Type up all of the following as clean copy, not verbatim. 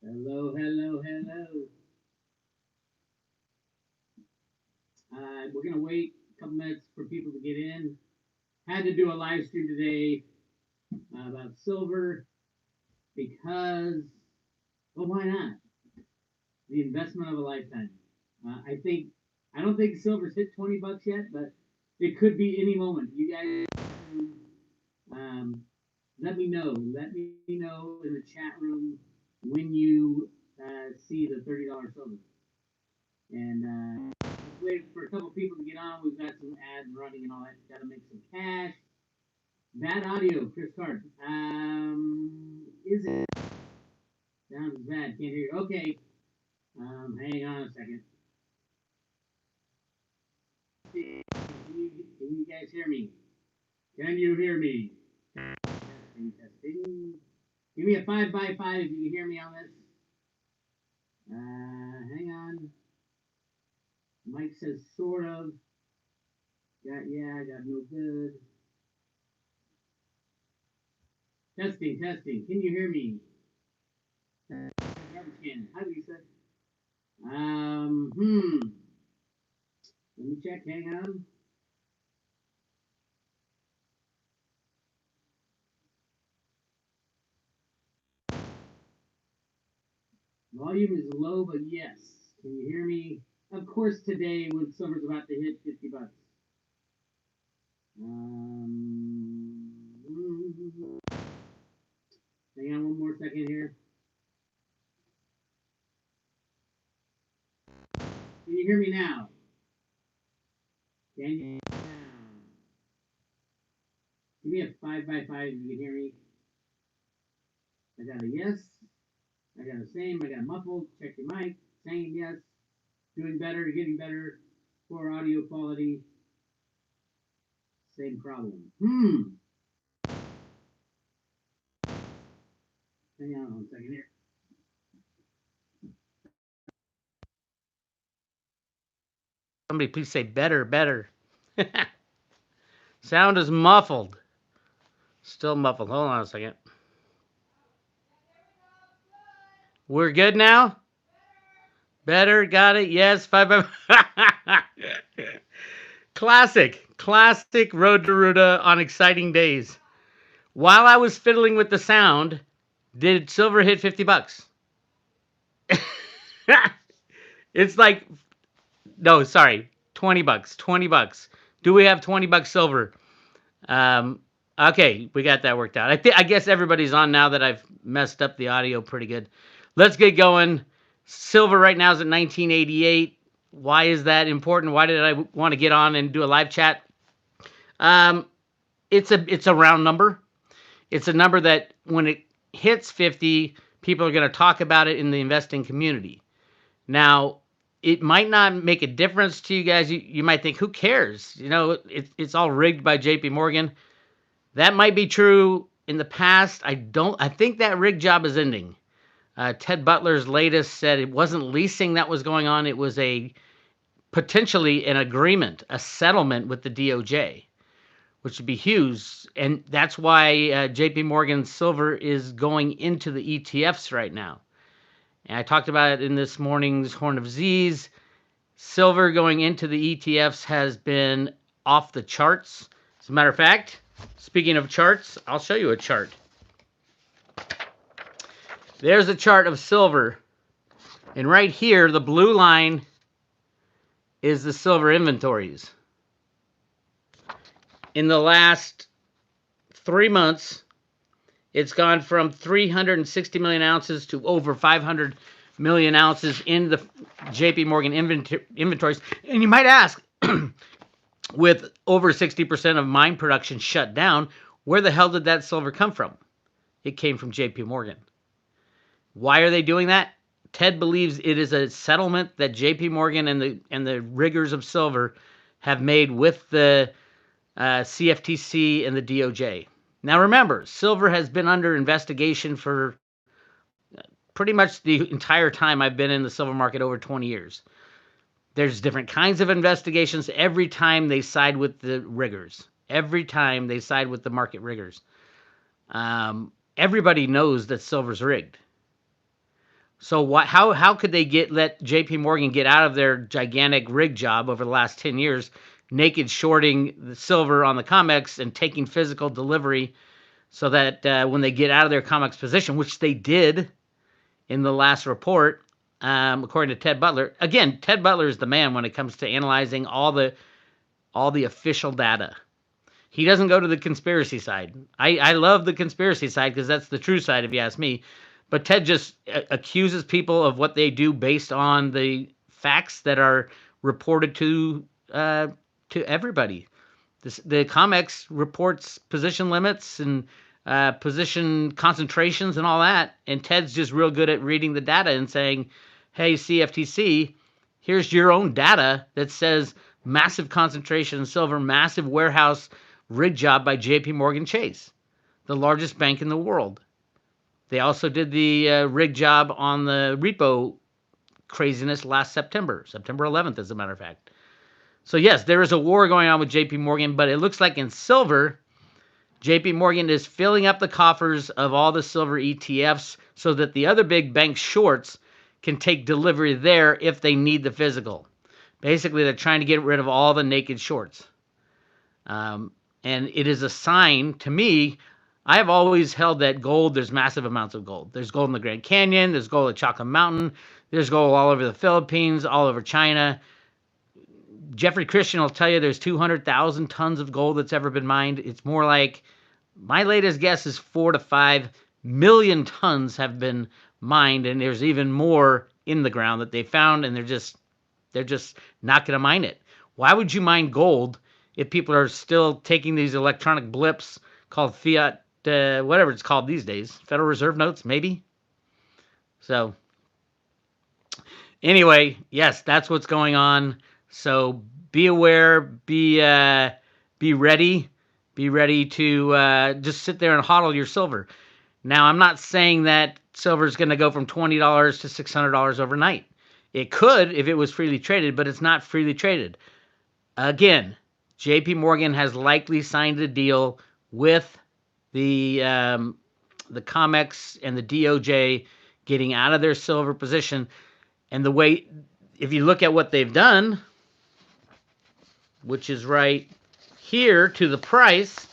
Hello, hello, hello. We're going to wait a couple minutes for people to get in. Had to do a live stream today about silver because, well, why not? The investment of a lifetime. I don't think silver's hit 20 bucks yet, but it could be any moment. You guys, um, let me know. Let me know in the chat room when you see the $30 silver. And let's wait for a couple people to get on. We've got some ads running and all that. Got to make some cash. Bad audio, Chris Card. Is it? Sounds bad. Can't hear you. Okay. Hang on a second. Can you guys hear me? Can you hear me? Testing, testing. Give me a 5x5 if you can hear me on this. Hang on. Mike says sort of. Got no good. Testing, testing. Can you hear me? Garbage can. Hi, Lisa. Let me check. Hang on. Volume is low, but yes. Can you hear me? Of course, today when silver's about to hit 50 bucks. Hang on one more second here. Can you hear me now? Can you? Give me a 5x5 if you can hear me. I got a yes. I got a same. I got muffled. Check your mic. Same yes. Doing better. Getting better. Poor audio quality. Same problem. Hang on one second here. Somebody please say better, better. Sound is muffled. Still muffled. Hold on a second. We're good now? Better, got it. Yes, 5. Classic Road to Ruta on exciting days. While I was fiddling with the sound, did silver hit 50 bucks? It's like, no, sorry, 20 bucks. 20 bucks. Do we have 20 bucks silver? Okay, we got that worked out. I guess everybody's on now that I've messed up the audio pretty good. Let's get going. Silver right now is at 1988. Why is that important? Why did I want to get on and do a live chat? It's a round number. It's a number that when it hits 50, people are going to talk about it in the investing community. Now, it might not make a difference to you guys. You might think, who cares? You know, it's all rigged by JP Morgan. That might be true in the past. I think that rig job is ending. Ted Butler's latest said it wasn't leasing that was going on. It was potentially an agreement, a settlement with the DOJ, which would be huge. And that's why JP Morgan Silver is going into the ETFs right now. And I talked about it in this morning's Horn of Z's. Silver going into the ETFs has been off the charts. As a matter of fact, speaking of charts, I'll show you a chart. There's a chart of silver. And right here, the blue line is the silver inventories. In the last 3 months, it's gone from 360 million ounces to over 500 million ounces in the JP Morgan inventories. And you might ask, with over 60% of mine production shut down, where the hell did that silver come from? It came from JP Morgan. Why are they doing that? Ted believes it is a settlement that JP Morgan and the riggers of silver have made with the CFTC and the DOJ. Now remember, silver has been under investigation for pretty much the entire time I've been in the silver market, over 20 years. There's different kinds of investigations every time they side with the riggers. Every time they side with the market riggers. Everybody knows that silver's rigged. So how could they let JP Morgan get out of their gigantic rig job over the last 10 years, naked shorting the silver on the COMEX and taking physical delivery so that when they get out of their COMEX position, which they did in the last report, according to Ted Butler. Again, Ted Butler is the man when it comes to analyzing all the official data. He doesn't go to the conspiracy side. I love the conspiracy side because that's the true side, if you ask me. But Ted just accuses people of what they do based on the facts that are reported to everybody. The COMEX reports position limits and position concentrations and all that, and Ted's just real good at reading the data and saying, "Hey, CFTC, here's your own data that says massive concentration in silver, massive warehouse rig job by J.P. Morgan Chase, the largest bank in the world. They also did the rig job on the repo craziness last September 11th, as a matter of fact. So yes, there is a war going on with JP Morgan, but it looks like in silver, JP Morgan is filling up the coffers of all the silver ETFs so that the other big bank shorts can take delivery there if they need the physical. Basically, they're trying to get rid of all the naked shorts. And it is a sign to me. I have always held that gold, there's massive amounts of gold. There's gold in the Grand Canyon, there's gold at Chaco Mountain, there's gold all over the Philippines, all over China. Jeffrey Christian will tell you there's 200,000 tons of gold that's ever been mined. It's more like, my latest guess is 4 to 5 million tons have been mined, and there's even more in the ground that they found, and they're just not going to mine it. Why would you mine gold if people are still taking these electronic blips called fiat, whatever it's called these days, Federal Reserve notes, maybe? So anyway, yes, that's what's going on. So be aware, be ready to just sit there and hodl your silver. Now, I'm not saying that silver is going to go from $20 to $600 overnight. It could if it was freely traded, but it's not freely traded. Again, JP Morgan has likely signed a deal with the COMEX and the DOJ getting out of their silver position. And the way, if you look at what they've done, which is right here to the price,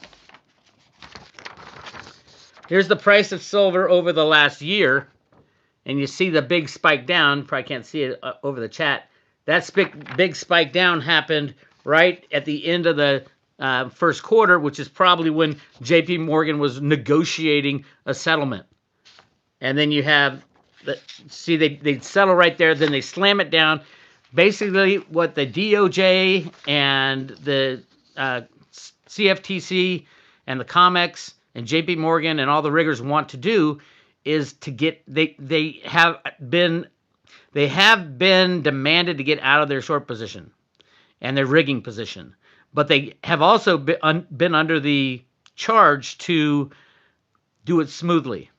here's the price of silver over the last year, and you see the big spike down. Probably can't see it over the chat. That big spike down happened right at the end of the first quarter, which is probably when JP Morgan was negotiating a settlement. And then you have, see, they settle right there, then they slam it down. Basically, what the DOJ and the CFTC and the COMEX and JP Morgan and all the riggers want to do is to get, they have been demanded to get out of their short position and their rigging position. But they have also been under the charge to do it smoothly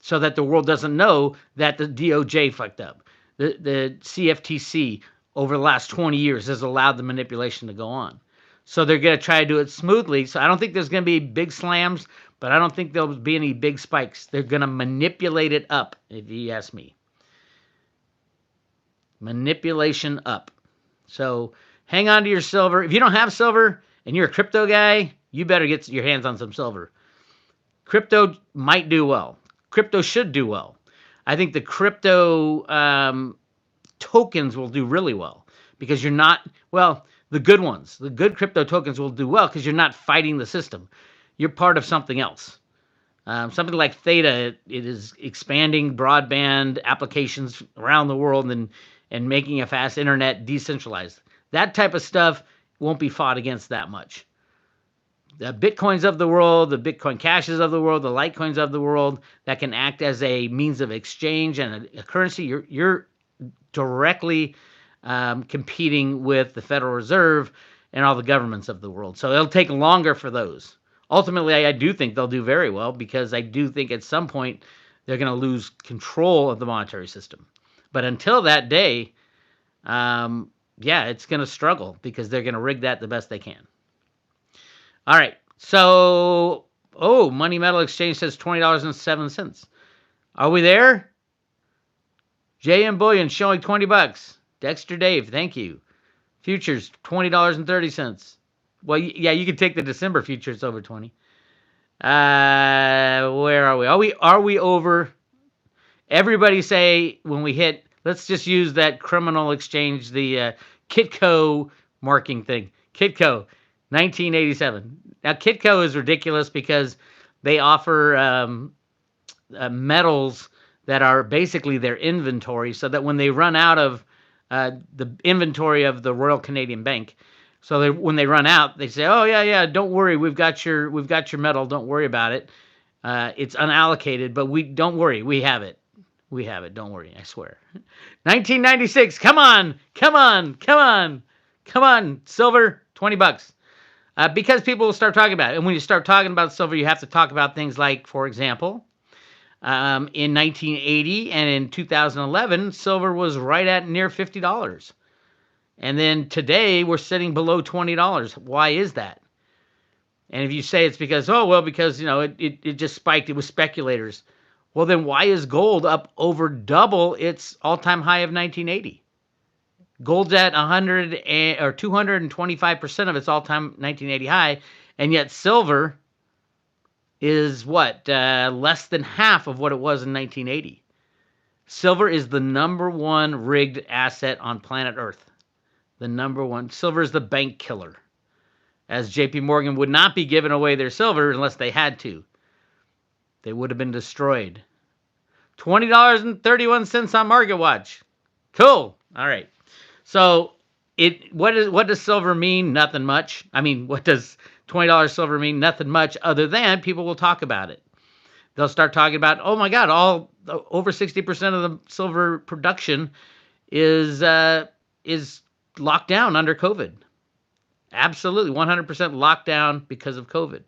so that the world doesn't know that the DOJ fucked up. The CFTC over the last 20 years has allowed the manipulation to go on. So they're going to try to do it smoothly. So I don't think there's going to be big slams, but I don't think there'll be any big spikes. They're going to manipulate it up, if you ask me. Manipulation up. So hang on to your silver. If you don't have silver and you're a crypto guy, you better get your hands on some silver. Crypto might do well. Crypto should do well. I think the crypto tokens will do really well because you're not, well, the good ones, the good crypto tokens will do well because you're not fighting the system. You're part of something else. Something like Theta, it is expanding broadband applications around the world and making a fast internet decentralized. That type of stuff won't be fought against that much. The Bitcoins of the world, the Bitcoin Cashes of the world, the Litecoins of the world that can act as a means of exchange and a currency, you're directly competing with the Federal Reserve and all the governments of the world. So it'll take longer for those. Ultimately, I do think they'll do very well because I do think at some point they're going to lose control of the monetary system. But until that day, yeah, it's going to struggle because they're going to rig that the best they can. All right, so, Money Metal Exchange says $20.07. Are we there? JM Bullion showing $20. Dexter Dave, thank you. Futures $20.30. Well, yeah, you can take the December futures over 20. Where are we? Are we over? Everybody say when we hit. Let's just use that criminal exchange, the Kitco marking thing. Kitco, 1987. Now Kitco is ridiculous because they offer metals that are basically their inventory, so that when they run out of the inventory of the Royal Canadian Bank, so when they run out, they say, "Oh yeah, don't worry, we've got your metal. Don't worry about it. It's unallocated, but we don't worry, we have it. We have it. Don't worry, I swear." 1996. Come on, come on, come on, come on. Silver, $20. Because people will start talking about it, and when you start talking about silver, you have to talk about things like, for example, in 1980 and in 2011, silver was right at near $50. And then today we're sitting below $20. Why is that? And if you say it's because, oh, well, because, it just spiked, it was speculators. Well, then why is gold up over double its all-time high of 1980? Gold's at 100 or 225% of its all-time 1980 high, and yet silver is what? Less than half of what it was in 1980. Silver is the number one rigged asset on planet Earth. The number one. Silver is the bank killer. As JP Morgan would not be giving away their silver unless they had to. They would have been destroyed. $20.31 on MarketWatch. Cool. All right. So what does silver mean? Nothing much. I mean, what does $20 silver mean? Nothing much, other than people will talk about it. They'll start talking about, oh my God, over 60% of the silver production is locked down under COVID. Absolutely, 100% locked down because of COVID.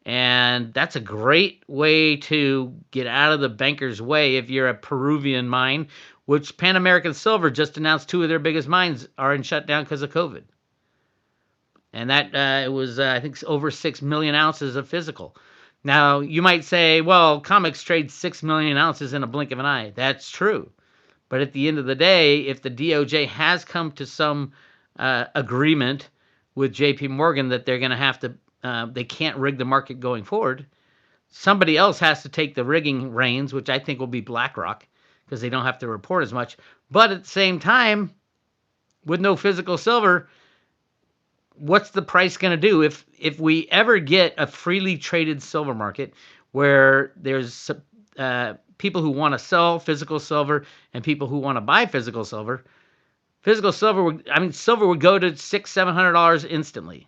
And that's a great way to get out of the banker's way if you're a Peruvian mine, which Pan American Silver just announced 2 of their biggest mines are in shutdown because of COVID. And that it was, I think, over 6 million ounces of physical. Now, you might say, well, COMEX trades 6 million ounces in a blink of an eye. That's true. But at the end of the day, if the DOJ has come to some agreement with JP Morgan that they're going to have to, they can't rig the market going forward, somebody else has to take the rigging reins, which I think will be BlackRock, because they don't have to report as much. But at the same time, with no physical silver, what's the price going to do? If we ever get a freely traded silver market where there's people who want to sell physical silver and people who want to buy physical silver silver would go to $600-700 instantly.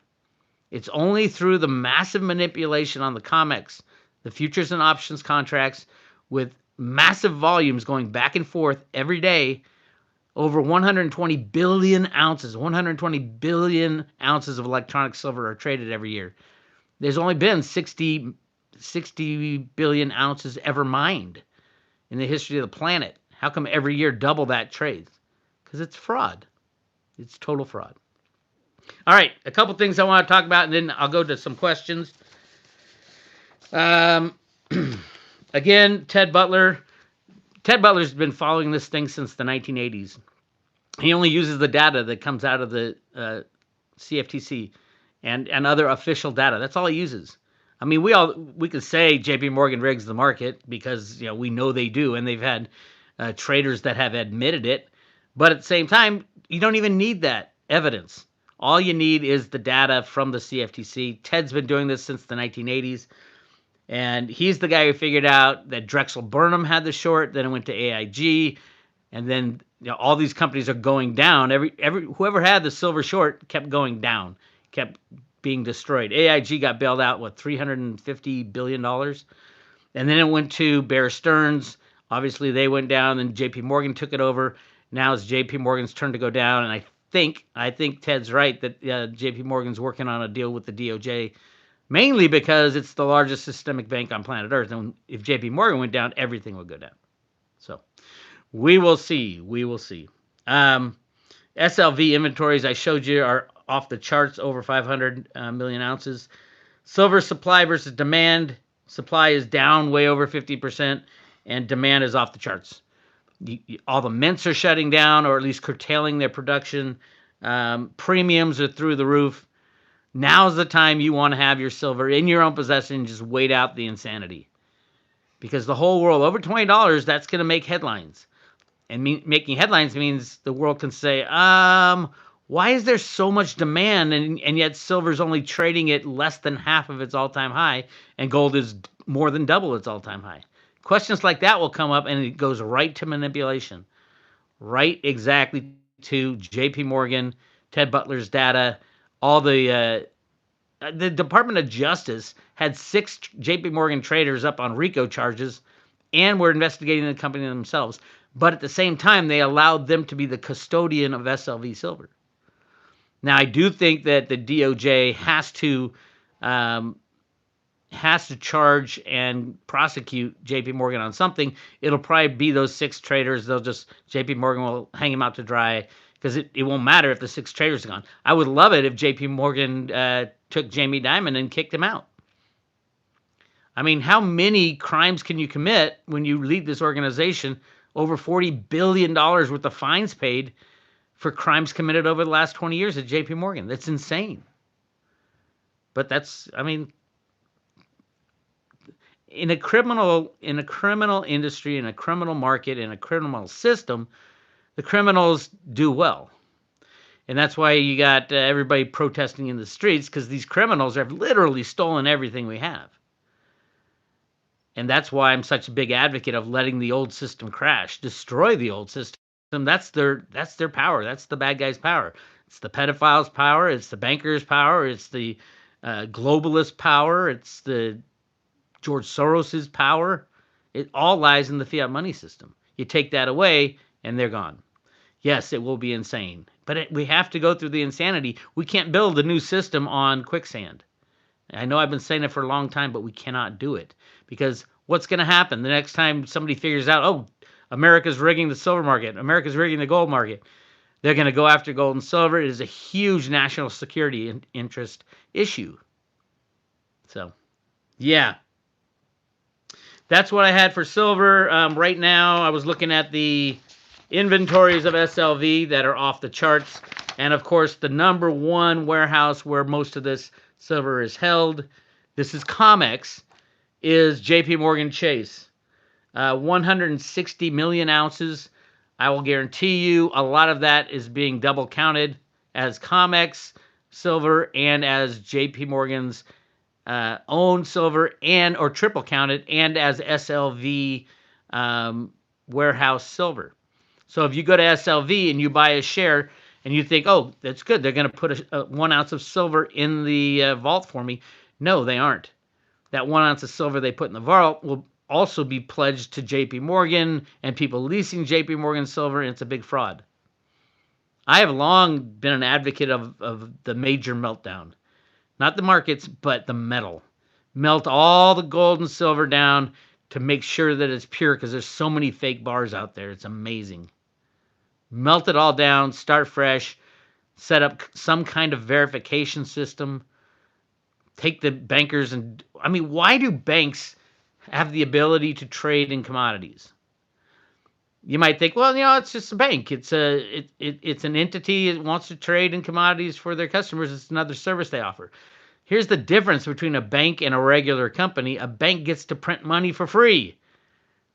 It's only through the massive manipulation on the COMEX, the futures and options contracts, with massive volumes going back and forth every day. Over 120 billion ounces. 120 billion ounces of electronic silver are traded every year. There's only been 60 billion ounces ever mined in the history of the planet. How come every year double that trades? Because it's fraud. It's total fraud. All right, a couple things I want to talk about, and then I'll go to some questions. Again, Ted Butler. Ted Butler's been following this thing since the 1980s. He only uses the data that comes out of the CFTC and other official data. That's all he uses. I mean, we can say JP Morgan rigs the market because we know they do, and they've had traders that have admitted it. But at the same time, you don't even need that evidence. All you need is the data from the CFTC. Ted's been doing this since the 1980s. And he's the guy who figured out that Drexel Burnham had the short, then it went to AIG, and then all these companies are going down. Whoever had the silver short kept going down, kept being destroyed. AIG got bailed out, $350 billion? And then it went to Bear Stearns. Obviously, they went down, and JP Morgan took it over. Now it's JP Morgan's turn to go down, and I think Ted's right that JP Morgan's working on a deal with the DOJ, mainly because it's the largest systemic bank on planet Earth. And if JP Morgan went down, everything would go down. So we will see. We will see. SLV inventories I showed you are off the charts, over 500 million ounces. Silver supply versus demand. Supply is down way over 50%, and demand is off the charts. All the mints are shutting down, or at least curtailing their production. Premiums are through the roof. Now's the time you want to have your silver in your own possession and just wait out the insanity. Because the whole world, over $20, that's going to make headlines. And making headlines means the world can say, why is there so much demand and yet silver's only trading at less than half of its all-time high and gold is more than double its all-time high? Questions like that will come up, and it goes right to manipulation. Right exactly to JP Morgan, Ted Butler's data, all the Department of Justice had 6 JP Morgan traders up on RICO charges and were investigating the company themselves. But at the same time, they allowed them to be the custodian of SLV silver. Now, I do think that the DOJ has to charge and prosecute JP Morgan on something. It'll probably be those 6 traders. JP Morgan will hang them out to dry, because it won't matter if the 6 traders are gone. I would love it if JP Morgan took Jamie Dimon and kicked him out. I mean, how many crimes can you commit when you lead this organization? Over $40 billion worth of fines paid for crimes committed over the last 20 years at JP Morgan. That's insane. But in a criminal industry, in a criminal market, in a criminal system, the criminals do well. And that's why you got everybody protesting in the streets, because these criminals have literally stolen everything we have. And that's why I'm such a big advocate of letting the old system crash, destroy the old system. That's their power. That's the bad guys' power. It's the pedophiles' power. It's the bankers' power. It's the globalist power. It's the George Soros's power. It all lies in the fiat money system. You take that away, and they're gone. Yes, it will be insane, but we have to go through the insanity. We can't build a new system on quicksand. I know I've been saying it for a long time, but we cannot do it, because what's going to happen the next time somebody figures out, oh, America's rigging the silver market, America's rigging the gold market? They're going to go after gold and silver. It is a huge national security interest issue. So, yeah. That's what I had for silver. Right now, I was looking at the inventories of SLV that are off the charts. And, of course, the number one warehouse where most of this silver is held, this is COMEX, is JP Morgan Chase. 160 million ounces. I will guarantee you a lot of that is being double counted as COMEX silver and as JP Morgan's own silver, and or triple counted, and as SLV warehouse silver. So if you go to SLV and you buy a share and you think, oh, that's good, they're going to put 1 ounce of silver in the vault for me. No, they aren't. That 1 ounce of silver they put in the vault will also be pledged to JP Morgan and people leasing JP Morgan silver, and it's a big fraud. I have long been an advocate of the major meltdown. Not the markets, but the metal. Melt all the gold and silver down to make sure that it's pure, because there's so many fake bars out there. It's amazing. Melt it all down, start fresh, set up some kind of verification system. Take the bankers and... I mean, why do banks have the ability to trade in commodities? You might think, well, it's just a bank. It's an entity that wants to trade in commodities for their customers. It's another service they offer. Here's the difference between a bank and a regular company. A bank gets to print money for free.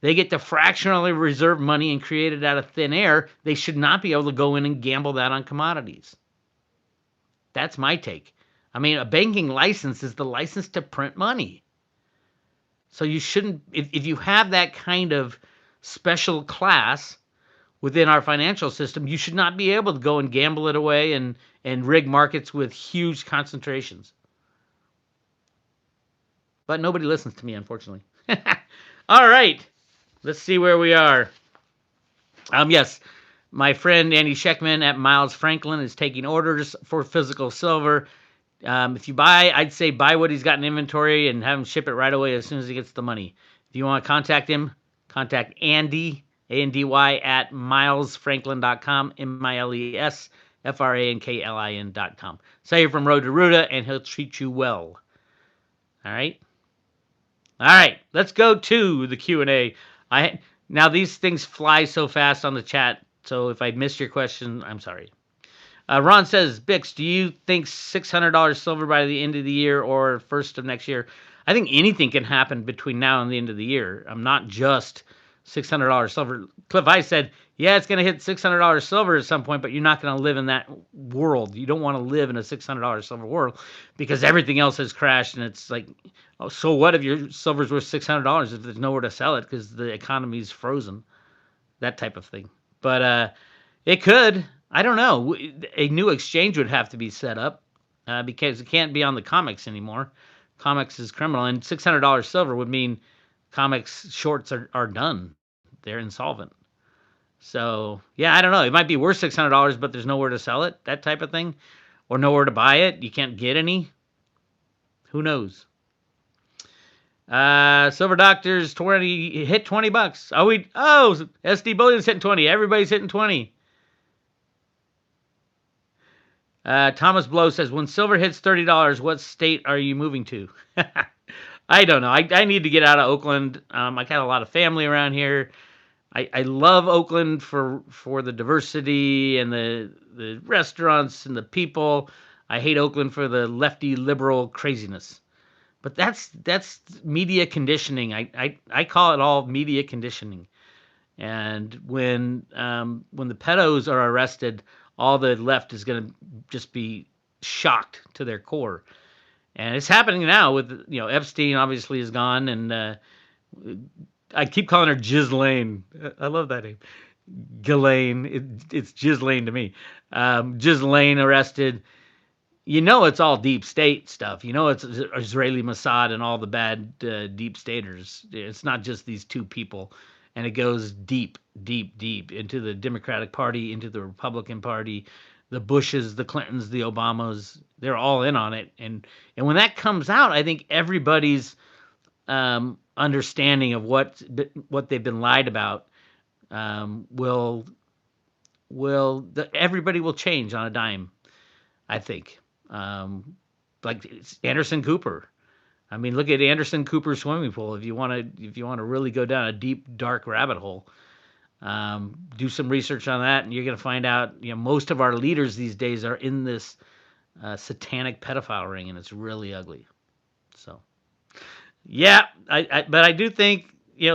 They get to fractionally reserve money and create it out of thin air. They should not be able to go in and gamble that on commodities. That's my take. I mean, a banking license is the license to print money. So you shouldn't, if you have that kind of special class within our financial system, you should not be able to go and gamble it away and rig markets with huge concentrations. But nobody listens to me, unfortunately. All right. Let's see where we are. Yes, my friend Andy Scheckman at Miles Franklin is taking orders for physical silver. If you buy, I'd say buy what he's got in inventory and have him ship it right away as soon as he gets the money. If you want to contact him, contact Andy, A-N-D-Y, at milesfranklin.com, milesfranklin.com. Say you're from Road to Ruta, and he'll treat you well. All right? All right, let's go to the Q&A. Now these things fly so fast on the chat, so if I missed your question, I'm sorry. Ron says, Bix, do you think $600 silver by the end of the year or first of next year? I think anything can happen between now and the end of the year. I'm not just $600 silver. Cliff I said, yeah, it's going to hit $600 silver at some point, but you're not going to live in that world. You don't want to live in a $600 silver world because everything else has crashed, and it's like, oh, so what if your silver's worth $600 if there's nowhere to sell it because the economy's frozen? That type of thing. But it could. I don't know. A new exchange would have to be set up because it can't be on the comics anymore. Comics is criminal, and $600 silver would mean comics shorts are done. They're insolvent. So yeah, I don't know. It might be worth $600, but there's nowhere to sell it. That type of thing, or nowhere to buy it. You can't get any. Who knows? Silver Doctors 20 hit $20. SD Bullion's hitting 20. Everybody's hitting 20. Thomas Blow says, when silver hits $30, what state are you moving to? I don't know. I need to get out of Oakland. I got a lot of family around here. I love Oakland for the diversity and the restaurants and the people. I hate Oakland for the lefty liberal craziness. But that's media conditioning. I call it all media conditioning. And when the pedos are arrested, all the left is going to just be shocked to their core. And it's happening now with, Epstein obviously is gone, and I keep calling her Ghislaine. I love that name. Ghislaine. It's Ghislaine to me. Ghislaine arrested. It's all deep state stuff. It's Israeli Mossad and all the bad deep staters. It's not just these two people. And it goes deep, deep, deep into the Democratic Party, into the Republican Party, the Bushes, the Clintons, the Obamas. They're all in on it. And when that comes out, I think everybody's understanding of what they've been lied about everybody will change on a dime, I think. Like Anderson Cooper. I mean, look at Anderson Cooper's swimming pool. If you want to really go down a deep, dark rabbit hole, do some research on that, and you're going to find out. Most of our leaders these days are in this satanic pedophile ring, and it's really ugly. So, yeah, but I do think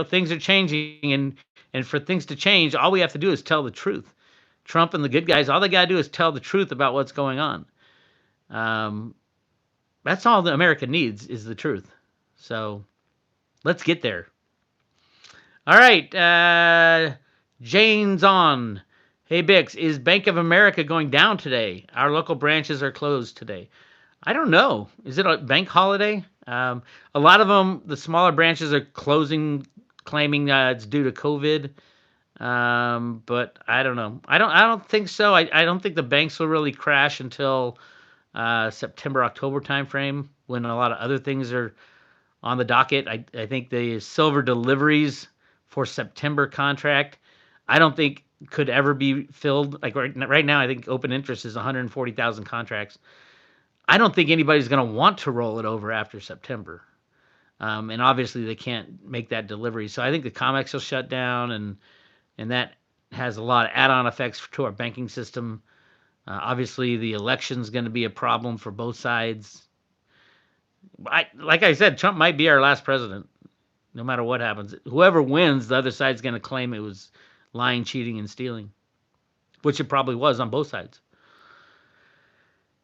things are changing, and for things to change, all we have to do is tell the truth. Trump and the good guys, all they got to do is tell the truth about what's going on. That's all that America needs is the truth. So let's get there. All right. Jane's on. Hey, Bix, is Bank of America going down today? Our local branches are closed today. I don't know. Is it a bank holiday? A lot of them, the smaller branches are closing, claiming it's due to COVID. But I don't know. I don't think so. I don't think the banks will really crash until September, October timeframe, when a lot of other things are on the docket. I think the silver deliveries for September contract, I don't think could ever be filled. Like right now, I think open interest is 140,000 contracts. I don't think anybody's going to want to roll it over after September. And obviously they can't make that delivery. So I think the COMEX will shut down, and that has a lot of add-on effects to our banking system. Obviously, the election's going to be a problem for both sides. Like I said, Trump might be our last president, no matter what happens. Whoever wins, the other side's going to claim it was lying, cheating, and stealing, which it probably was on both sides.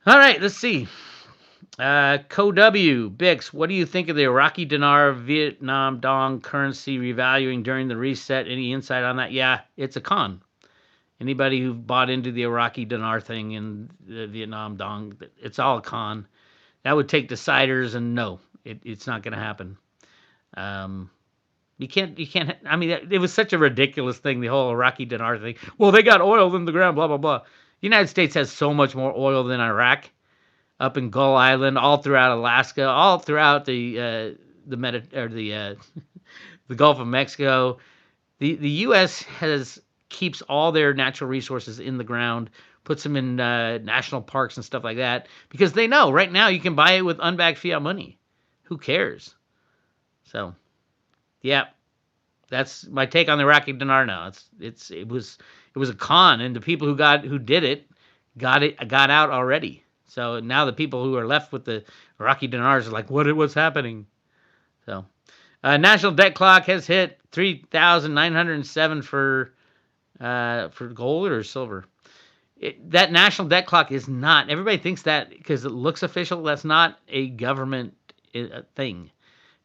All right, let's see. Co-W, Bix, what do you think of the Iraqi Dinar Vietnam Dong currency revaluing during the reset? Any insight on that? Yeah, it's a con. Anybody who bought into the Iraqi Dinar thing and the Vietnam Dong, it's all a con. That would take deciders, and no, it's not going to happen. You can't. I mean, it was such a ridiculous thing, the whole Iraqi Dinar thing. Well, they got oil in the ground, blah blah blah. The United States has so much more oil than Iraq, up in Gull Island, all throughout Alaska, all throughout the Gulf of Mexico. The U.S. keeps all their natural resources in the ground, puts them in national parks and stuff like that, because they know right now you can buy it with unbacked fiat money. Who cares? So, yeah, that's my take on the Iraqi dinar now. It was a con, and the people who did it got out already. So now the people who are left with the Iraqi dinars are like, what's happening? So national debt clock has hit 3,907 for gold or silver. That national debt clock is not. Everybody thinks that because it looks official. That's not a government thing.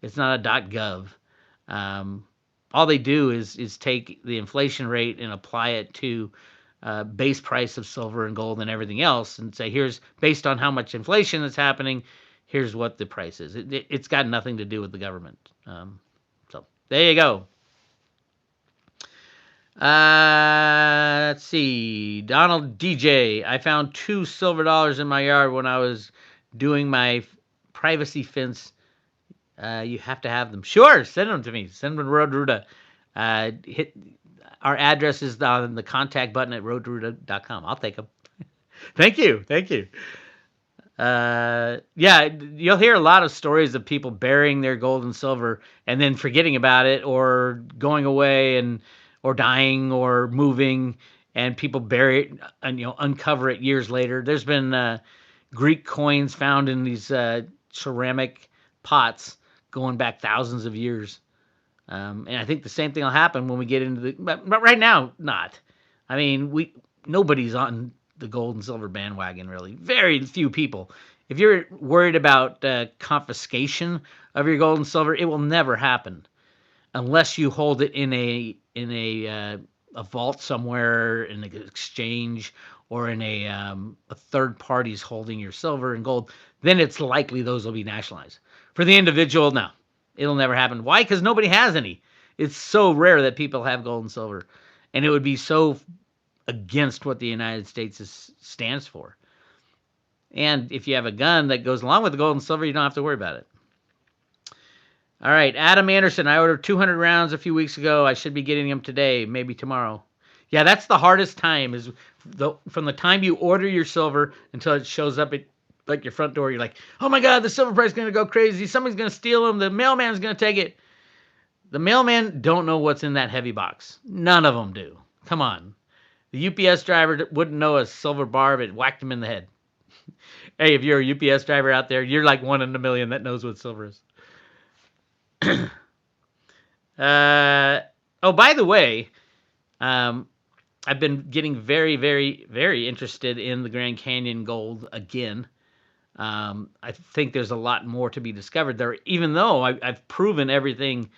It's not a .gov. Um, all they do is take the inflation rate and apply it to base price of silver and gold and everything else, and say, here's based on how much inflation is happening, here's what the price is. It's got nothing to do with the government. So there you go. Let's see. Donald DJ. I found $2 in my yard when I was doing my privacy fence. You have to have them. Sure, send them to me. Send them to Road-Ruta. Hit our address is on the contact button at roadruta.com. I'll take them. Thank you. Yeah, you'll hear a lot of stories of people burying their gold and silver and then forgetting about it, or going away or dying or moving, and people bury it and uncover it years later. There's been Greek coins found in these ceramic pots going back thousands of years. And I think the same thing will happen when we get into but right now, not. I mean, nobody's on the gold and silver bandwagon, really. Very few people. If you're worried about confiscation of your gold and silver, it will never happen unless you hold it in a vault somewhere, in an exchange, or in a third party's holding your silver and gold. Then it's likely those will be nationalized. For the individual, no, it'll never happen. Why? Because nobody has any. It's so rare that people have gold and silver, and it would be so against what the United States stands for. And if you have a gun that goes along with the gold and silver, you don't have to worry about it. All right, Adam Anderson. I ordered 200 rounds a few weeks ago. I should be getting them today, maybe tomorrow. Yeah, that's the hardest time, is from the time you order your silver until it shows up at like your front door. You're like, oh my God, the silver price is going to go crazy. Somebody's going to steal them. The mailman's going to take it. The mailman don't know what's in that heavy box. None of them do. Come on. The UPS driver wouldn't know a silver bar if it whacked him in the head. Hey, if you're a UPS driver out there, you're like one in a million that knows what silver is. Oh, by the way, I've been getting very, very, very interested in the Grand Canyon gold again. I think there's a lot more to be discovered there, even though I've proven everything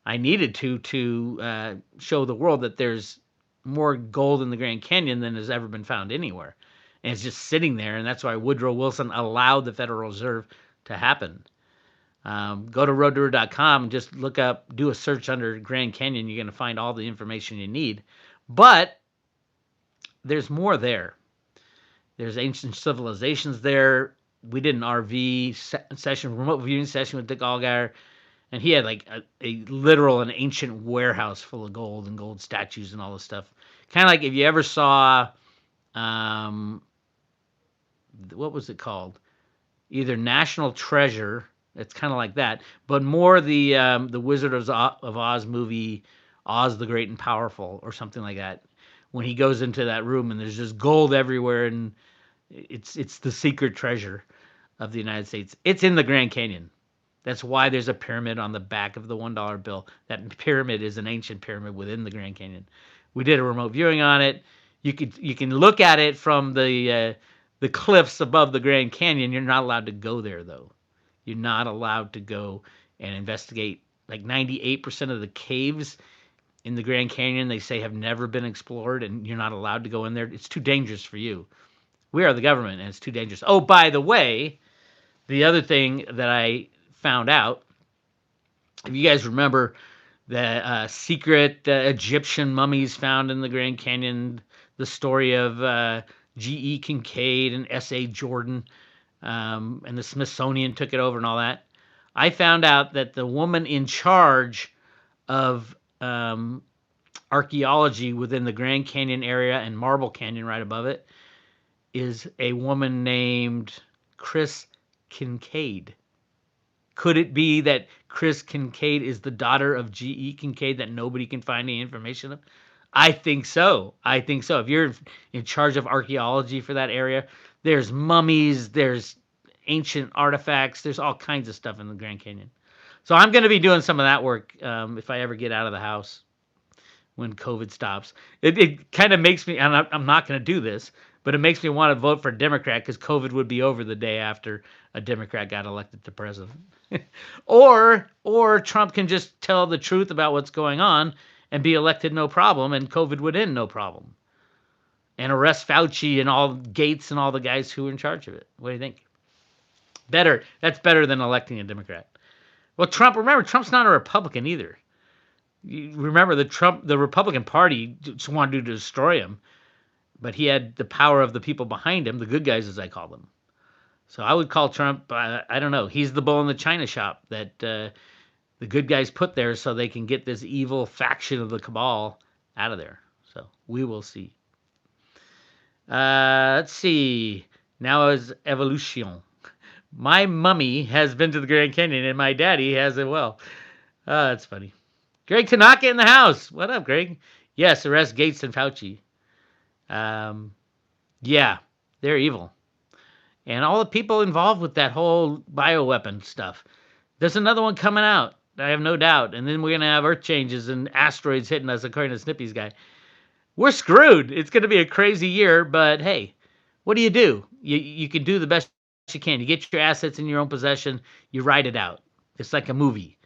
I needed to show the world that there's more gold in the Grand Canyon than has ever been found anywhere. And it's just sitting there, and that's why Woodrow Wilson allowed the Federal Reserve to happen. Go to roadruta.com and just look up, do a search under Grand Canyon. You're going to find all the information you need. But there's more there. There's ancient civilizations there. We did an RV session, remote viewing session with Dick Allgaier, and he had like a literal and ancient warehouse full of gold and gold statues and all this stuff. Kind of like if you ever saw, what was it called? Either National Treasure. It's kind of like that, but more the Wizard of Oz movie, Oz the Great and Powerful, or something like that. When he goes into that room and there's just gold everywhere, and it's the secret treasure of the United States. It's in the Grand Canyon. That's why there's a pyramid on the back of the $1 bill. That pyramid is an ancient pyramid within the Grand Canyon. We did a remote viewing on it. You can look at it from the cliffs above the Grand Canyon. You're not allowed to go there though. You're not allowed to go and investigate. Like 98% of the caves in the Grand Canyon, they say, have never been explored, and you're not allowed to go in there. It's too dangerous for you. We are the government, and it's too dangerous. Oh, by the way, the other thing that I found out, if you guys remember the secret Egyptian mummies found in the Grand Canyon, the story of G.E. Kincaid and S.A. Jordan, and the Smithsonian took it over and all that. I found out that the woman in charge of archaeology within the Grand Canyon area and Marble Canyon right above it is a woman named Chris Kincaid. Could it be that Chris Kincaid is the daughter of G.E. Kincaid that nobody can find any information of? I think so. I think so. If you're in charge of archaeology for that area, there's mummies, there's ancient artifacts, there's all kinds of stuff in the Grand Canyon. So I'm going to be doing some of that work if I ever get out of the house when COVID stops. It kind of makes me, and I'm not going to do this, but it makes me want to vote for Democrat because COVID would be over the day after a Democrat got elected to president. or Trump can just tell the truth about what's going on and be elected no problem, and COVID would end no problem. And arrest Fauci and all Gates and all the guys who are in charge of it. What do you think? Better. That's better than electing a Democrat. Well, remember, Trump's not a Republican either. You remember the Republican Party just wanted to destroy him, but he had the power of the people behind him, the good guys as I call them. So I would call Trump, I don't know, he's the bull in the china shop that the good guys put there so they can get this evil faction of the cabal out of there. So we will see. Let's see. Now is evolution. My mummy has been to the Grand Canyon, and my daddy has as well. That's funny. Greg Tanaka in the house. What up, Greg? Yes, arrest Gates and Fauci. Yeah, they're evil. And all the people involved with that whole bioweapon stuff. There's another one coming out, I have no doubt. And then we're going to have earth changes and asteroids hitting us, according to Snippy's guy. We're screwed. It's going to be a crazy year, but hey, what do? You can do the best you can. You get your assets in your own possession. You ride it out. It's like a movie.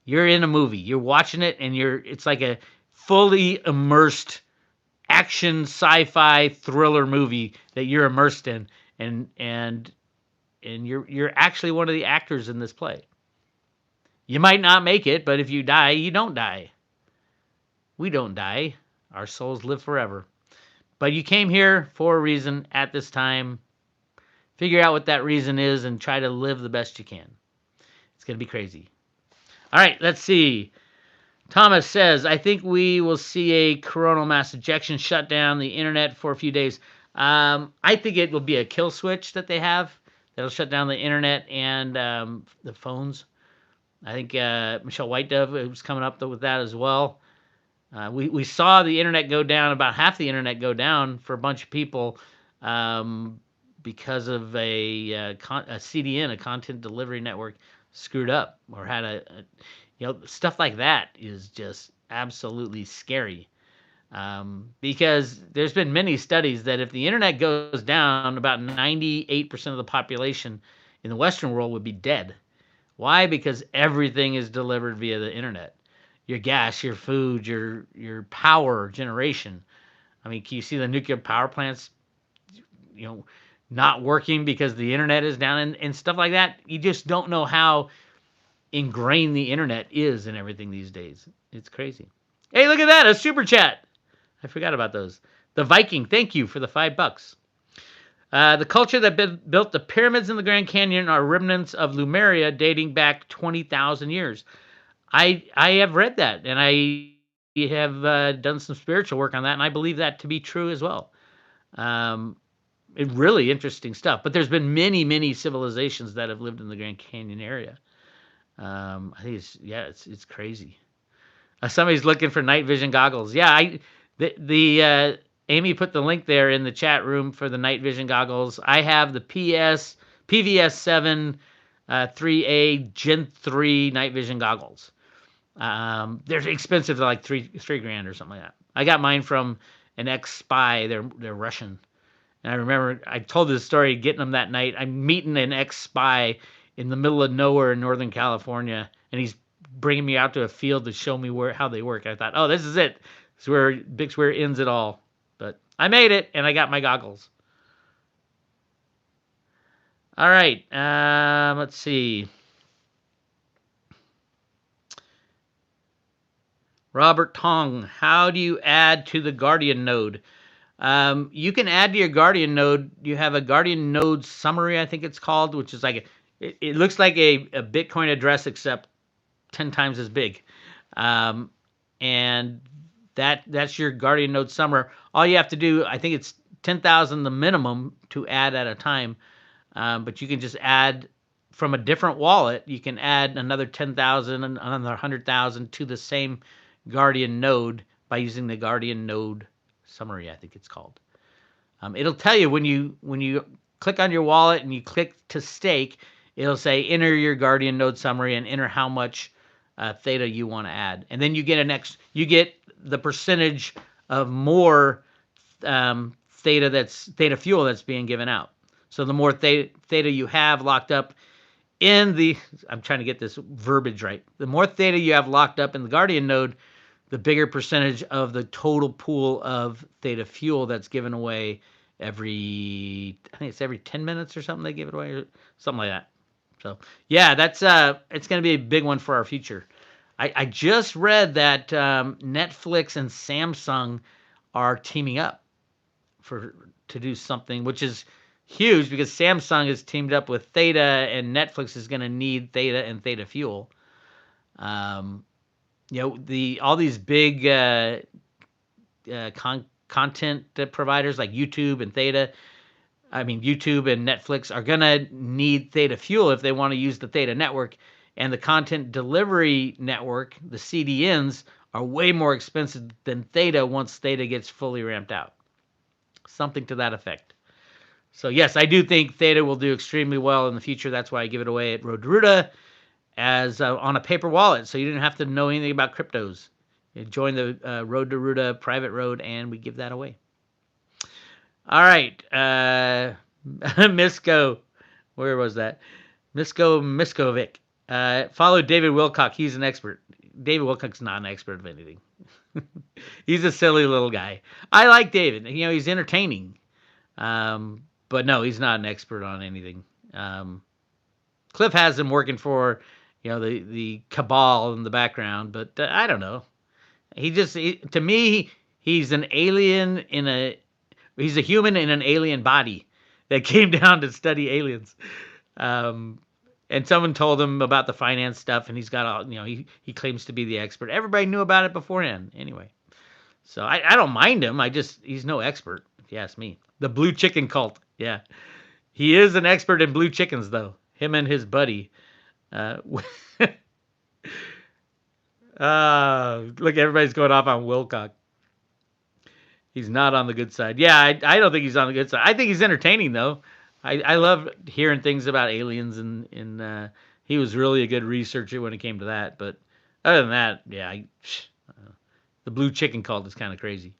You're in a movie. You're watching it, and it's like a fully immersed action sci-fi thriller movie that you're immersed in, and you're actually one of the actors in this play. You might not make it, but if you die, you don't die. We don't die. Our souls live forever. But you came here for a reason at this time. Figure out what that reason is and try to live the best you can. It's going to be crazy. All right, let's see. Thomas says, I think we will see a coronal mass ejection shut down the internet for a few days. I think it will be a kill switch that they have that'll shut down the internet and the phones. I think Michelle White Dove was coming up with that as well. We saw the internet go down, about half the internet go down for a bunch of people because of a CDN, a content delivery network, screwed up or had stuff like that is just absolutely scary. Because there's been many studies that if the internet goes down, about 98% of the population in the Western world would be dead. Why? Because everything is delivered via the internet. Your gas, your food, your power generation. I mean, can you see the nuclear power plants, not working because the internet is down and stuff like that? You just don't know how ingrained the internet is in everything these days. It's crazy. Hey, look at that, a super chat. I forgot about those. The Viking, thank you for the $5. The culture that built the pyramids in the Grand Canyon are remnants of Lemuria dating back 20,000 years. I have read that, and I have done some spiritual work on that, and I believe that to be true as well. Really interesting stuff. But there's been many, many civilizations that have lived in the Grand Canyon area. I think it's crazy. Somebody's looking for night vision goggles. Yeah, Amy put the link there in the chat room for the night vision goggles. I have the PVS 7 3A Gen 3 night vision goggles. They're expensive. They're like three grand or something like that. I got mine from an ex-spy. They're Russian. And I remember I told this story getting them that night. I'm meeting an ex-spy in the middle of nowhere in Northern California, and he's bringing me out to a field to show me how they work. I thought, oh, this is it. This is where Big Square ends it all. But I made it, and I got my goggles. All right, let's see. Robert Tong, how do you add to the Guardian node? You can add to your Guardian node. You have a Guardian node summary, I think it's called, which is like it looks like a Bitcoin address except 10 times as big. And that's your Guardian node summary. All you have to do, I think it's 10,000 the minimum to add at a time. But you can just add from a different wallet, you can add another 10,000 and another 100,000 to the same Guardian node by using the Guardian node summary, I think it's called. It'll tell you when you click on your wallet and you click to stake, it'll say enter your Guardian node summary and enter how much Theta you want to add, and then you get the percentage of more Theta fuel that's being given out. So the more Theta you have locked up in the, I'm trying to get this verbiage right. The more Theta you have locked up in the Guardian node, the bigger percentage of the total pool of Theta fuel that's given away I think it's every 10 minutes or something they give it away or something like that. So yeah, that's it's going to be a big one for our future. I just read that Netflix and Samsung are teaming up to do something, which is huge because Samsung has teamed up with Theta and Netflix is going to need Theta and Theta fuel. All these big content providers like YouTube and YouTube and Netflix are going to need Theta fuel if they want to use the Theta network. And the content delivery network, the CDNs, are way more expensive than Theta once Theta gets fully ramped out. Something to that effect. So yes, I do think Theta will do extremely well in the future. That's why I give it away at Road to Ruta as on a paper wallet, so you didn't have to know anything about cryptos. You join the Road to Ruta private road, and we give that away. All right, Misko, where was that? Miskovic. Follow David Wilcock. He's an expert. David Wilcock's not an expert of anything. He's a silly little guy. I like David. He's entertaining. But no, he's not an expert on anything. Cliff has him working for, the cabal in the background, but I don't know. To me, he's an alien he's a human in an alien body that came down to study aliens. And someone told him about the finance stuff, and he's got all, he claims to be the expert. Everybody knew about it beforehand anyway. So I don't mind him. He's no expert, if you ask me. The blue chicken cult. Yeah. He is an expert in blue chickens, though. Him and his buddy. Look, everybody's going off on Wilcock. He's not on the good side. Yeah, I don't think he's on the good side. I think he's entertaining, though. I love hearing things about aliens, and he was really a good researcher when it came to that. But other than that, yeah, the blue chicken cult is kind of crazy.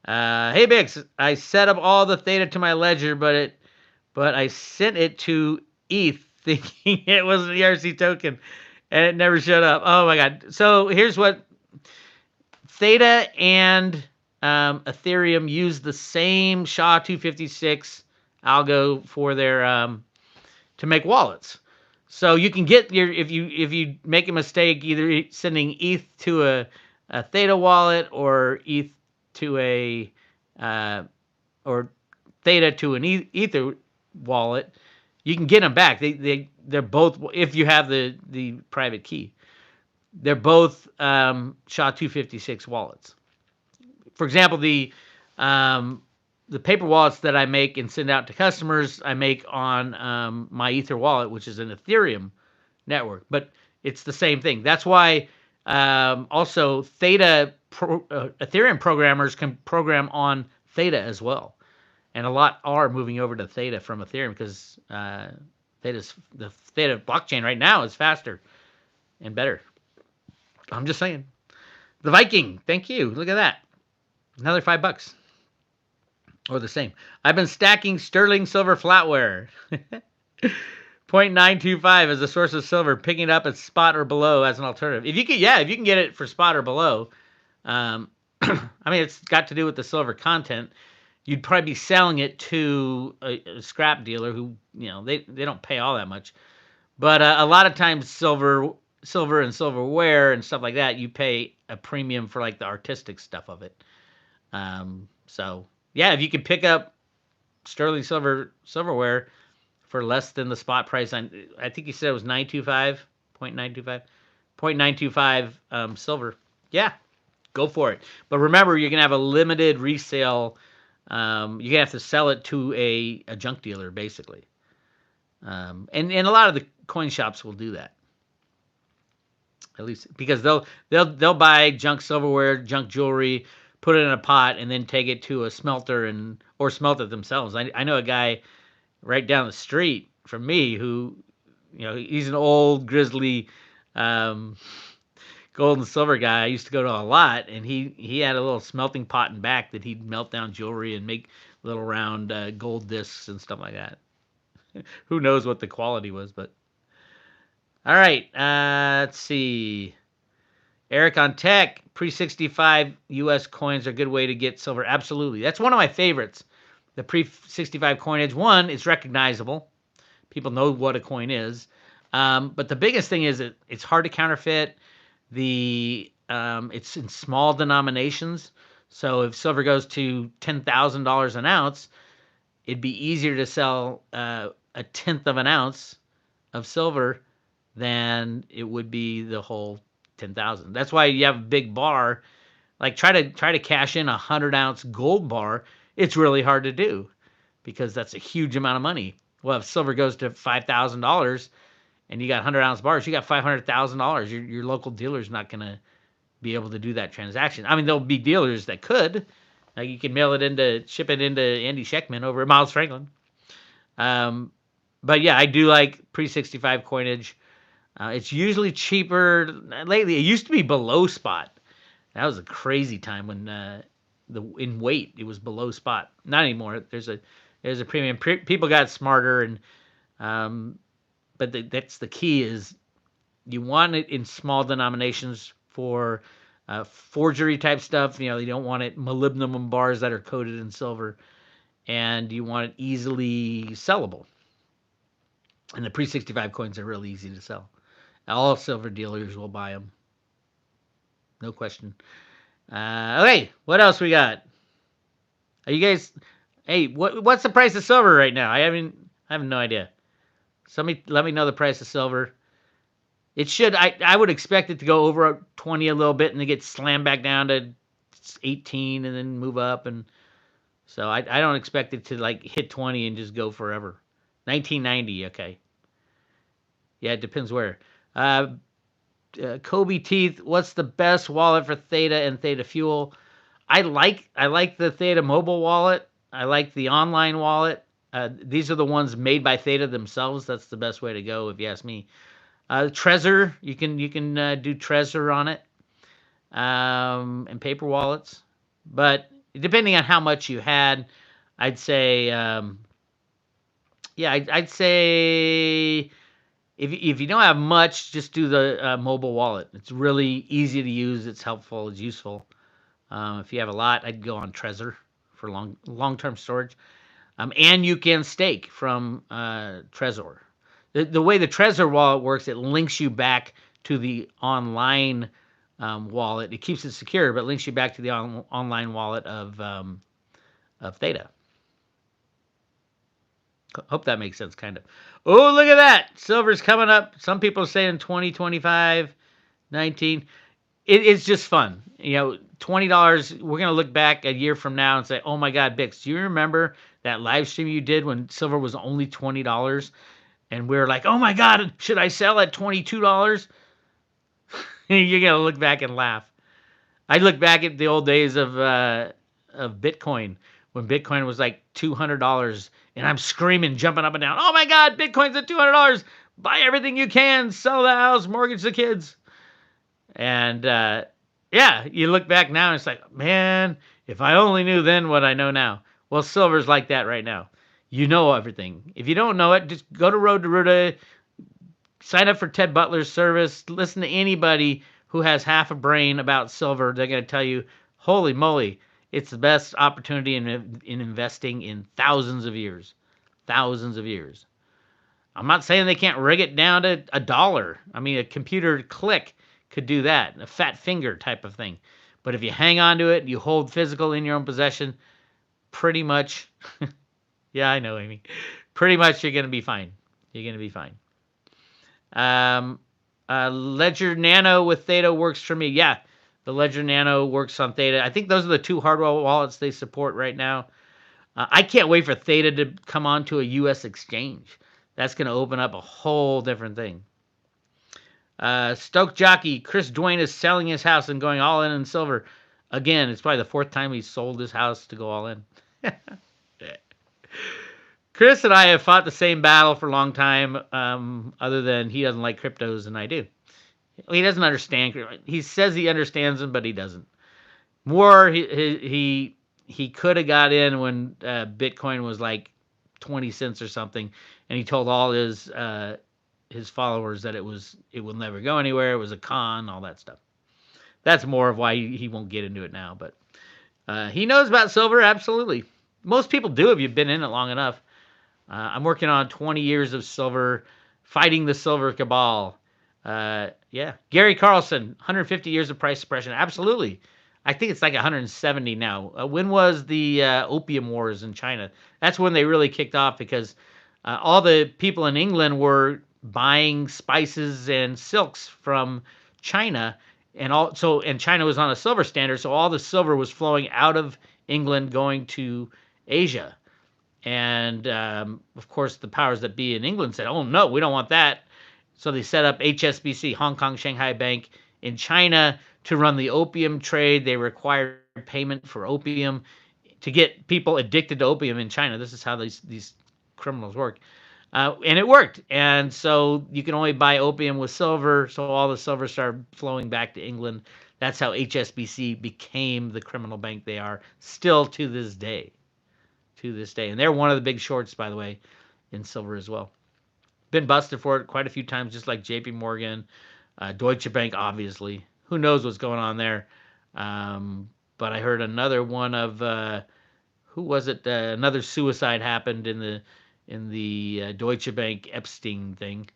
Hey, Bix, I set up all the Theta to my ledger, but I sent it to ETH thinking it was an ERC token, and it never showed up. Oh, my God. So here's what Theta and Ethereum use the same SHA-256 algo for their to make wallets. So you can get if you make a mistake either sending ETH to a Theta wallet or ETH to or Theta to an Ether wallet, you can get them back. They're both, if you have the private key, they're both SHA-256 wallets. For example, the paper wallets that I make and send out to customers, I make on my Ether wallet, which is an Ethereum network. But it's the same thing. That's why also Theta Ethereum programmers can program on Theta as well. And a lot are moving over to Theta from Ethereum because the Theta blockchain right now is faster and better. I'm just saying. The Viking, thank you. Look at that. Another $5. Or the same. I've been stacking sterling silver flatware. 0.925 as a source of silver, picking it up at spot or below as an alternative. If you can get it for spot or below, it's got to do with the silver content. You'd probably be selling it to a scrap dealer who, they don't pay all that much. But a lot of times silver and silverware and stuff like that, you pay a premium for like the artistic stuff of it. So yeah, if you could pick up sterling silverware for less than the spot price, I think you said it was 0.925 silver. Yeah, go for it. But remember, you're gonna have a limited resale. You're gonna have to sell it to a junk dealer, basically. And a lot of the coin shops will do that, at least because they'll buy junk silverware, junk jewelry, put it in a pot, and then take it to a smelter or smelt it themselves. I know a guy right down the street from me who, he's an old grizzly um, gold and silver guy I used to go to a lot, and he had a little smelting pot in back that he'd melt down jewelry and make little round gold discs and stuff like that. Who knows what the quality was, but all right. Let's see. Eric on Tech, pre 65 US coins are a good way to get silver. Absolutely. That's one of my favorites. The pre 65 coinage. One, it's recognizable. People know what a coin is. But the biggest thing is it's hard to counterfeit. It's in small denominations. So if silver goes to $10,000 an ounce, it'd be easier to sell a tenth of an ounce of silver than it would be the whole 10,000. That's why you have a big bar. Like try to cash in 100-ounce gold bar. It's really hard to do because that's a huge amount of money. Well, if silver goes to $5,000 and you got 100-ounce bars, you got $500,000. Your local dealer's not going to be able to do that transaction. I mean, there'll be dealers that could. Like you can ship it into Andy Scheckman over at Miles Franklin. But yeah, I do like pre-65 coinage. It's usually cheaper. Lately, it used to be below spot. That was a crazy time when in weight it was below spot. Not anymore. There's a premium. People got smarter, and but that's the key is you want it in small denominations for forgery type stuff. You don't want it molybdenum bars that are coated in silver, and you want it easily sellable. And the pre-65 coins are really easy to sell. All silver dealers will buy them. No question. Okay, what else we got? Are you guys? Hey, what's the price of silver right now? I have no idea. Somebody let me know the price of silver. It should. I would expect it to go over 20 a little bit and then get slammed back down to 18 and then move up. And so I don't expect it to like hit 20 and just go forever. 1990, okay. Yeah, it depends where. Kobe Teeth, what's the best wallet for Theta and Theta Fuel? I like the Theta mobile wallet. I like the online wallet. These are the ones made by Theta themselves. That's the best way to go, if you ask me. Trezor, you can do Trezor on it, and paper wallets. But depending on how much you had, I'd say, I'd say if you don't have much, just do the mobile wallet. It's really easy to use. It's helpful. It's useful. If you have a lot, I'd go on Trezor for long-term storage. And you can stake from Trezor. The way the Trezor wallet works, it links you back to the online wallet. It keeps it secure, but links you back to the online wallet of Theta. Hope that makes sense, kind of. Oh, look at that. Silver's coming up. Some people are saying 20, 25, 19. It's just fun. $20, we're going to look back a year from now and say, oh my God, Bix, do you remember that live stream you did when silver was only $20? And we were like, oh my God, should I sell at $22? You're going to look back and laugh. I look back at the old days of Bitcoin when Bitcoin was like $200 and I'm screaming, jumping up and down. Oh my God, Bitcoin's at $200. Buy everything you can. Sell the house, mortgage the kids. And you look back now and it's like, man, if I only knew then what I know now. Well, silver's like that right now. You know everything. If you don't know it, just go to Road to Ruta, sign up for Ted Butler's service, listen to anybody who has half a brain about silver. They're going to tell you, holy moly, it's the best opportunity in investing in thousands of years. Thousands of years. I'm not saying they can't rig it down to $1. I mean, a computer click could do that, a fat finger type of thing. But if you hang on to it, you hold physical in your own possession, pretty much, yeah, I know, Amy, pretty much you're going to be fine. You're going to be fine. Ledger Nano with Theta works for me. Yeah, the Ledger Nano works on Theta. I think those are the two hardware wallets they support right now. I can't wait for Theta to come onto a U.S. exchange. That's going to open up a whole different thing. Stoke jockey Chris Dwayne is selling his house and going all in silver. Again, it's probably the fourth time he's sold his house to go all in. Chris and I have fought the same battle for a long time, other than he doesn't like cryptos and I do. He doesn't understand. He says he understands them, but he doesn't. More, he could have got in when Bitcoin was like 20 cents or something, and he told all his followers that it will never go anywhere. It was a con, all that stuff. That's more of why he won't get into it now. But he knows about silver, absolutely. Most people do if you've been in it long enough. I'm working on 20 years of silver, fighting the silver cabal. Yeah, Gary Carlson, 150 years of price suppression, absolutely. I think it's like 170 now. When was the opium wars in China? That's when they really kicked off because all the people in England were buying spices and silks from China, and China was on a silver standard, so all the silver was flowing out of England going to Asia. And of course, the powers that be in England said, "Oh no, we don't want that." So they set up HSBC, Hong Kong Shanghai Bank, in China to run the opium trade. They required payment for opium to get people addicted to opium in China. This is how these criminals work. And it worked. And so you can only buy opium with silver. So all the silver started flowing back to England. That's how HSBC became the criminal bank they are still to this day. To this day. And they're one of the big shorts, by the way, in silver as well. Been busted for it quite a few times, just like JP Morgan, Deutsche Bank, obviously. Who knows what's going on there? But I heard another one of who was it? Another suicide happened in the Deutsche Bank Epstein thing.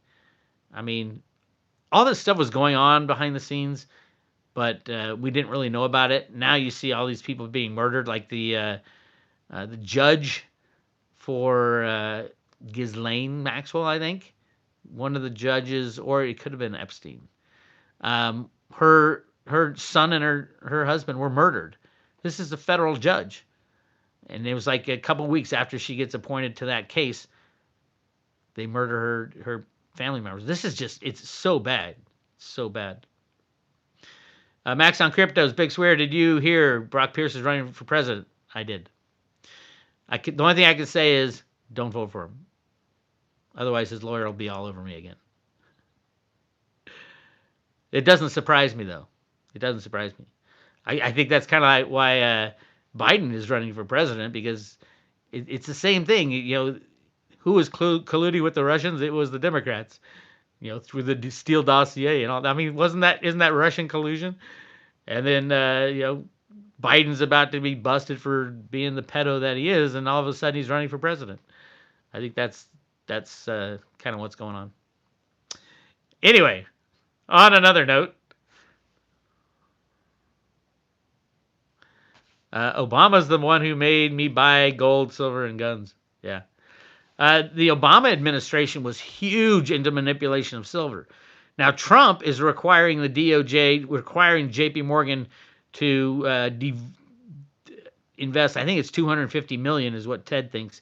I mean, all this stuff was going on behind the scenes, but we didn't really know about it. Now you see all these people being murdered, like the judge for Ghislaine Maxwell, I think. One of the judges, or it could have been Epstein. Her son and her husband were murdered. This is a federal judge. And it was like a couple weeks after she gets appointed to that case, they murder her family members. This is just, it's so bad. So bad. Max on Cryptos, Big Swear, did you hear Brock Pierce is running for president? I did. The only thing I can say is don't vote for him. Otherwise, his lawyer will be all over me again. It doesn't surprise me, though. It doesn't surprise me. I think that's kind of like why Biden is running for president, because it's the same thing. You know, who was colluding with the Russians? It was the Democrats. You know, through the Steele dossier and all. I mean, isn't that Russian collusion? And then you know, Biden's about to be busted for being the pedo that he is, and all of a sudden he's running for president. I think that's kind of what's going on. Anyway, on another note, Obama's the one who made me buy gold, silver, and guns. Yeah. The Obama administration was huge into manipulation of silver. Now Trump is requiring the DOJ, requiring JP Morgan to invest. I think it's 250 million is what Ted thinks.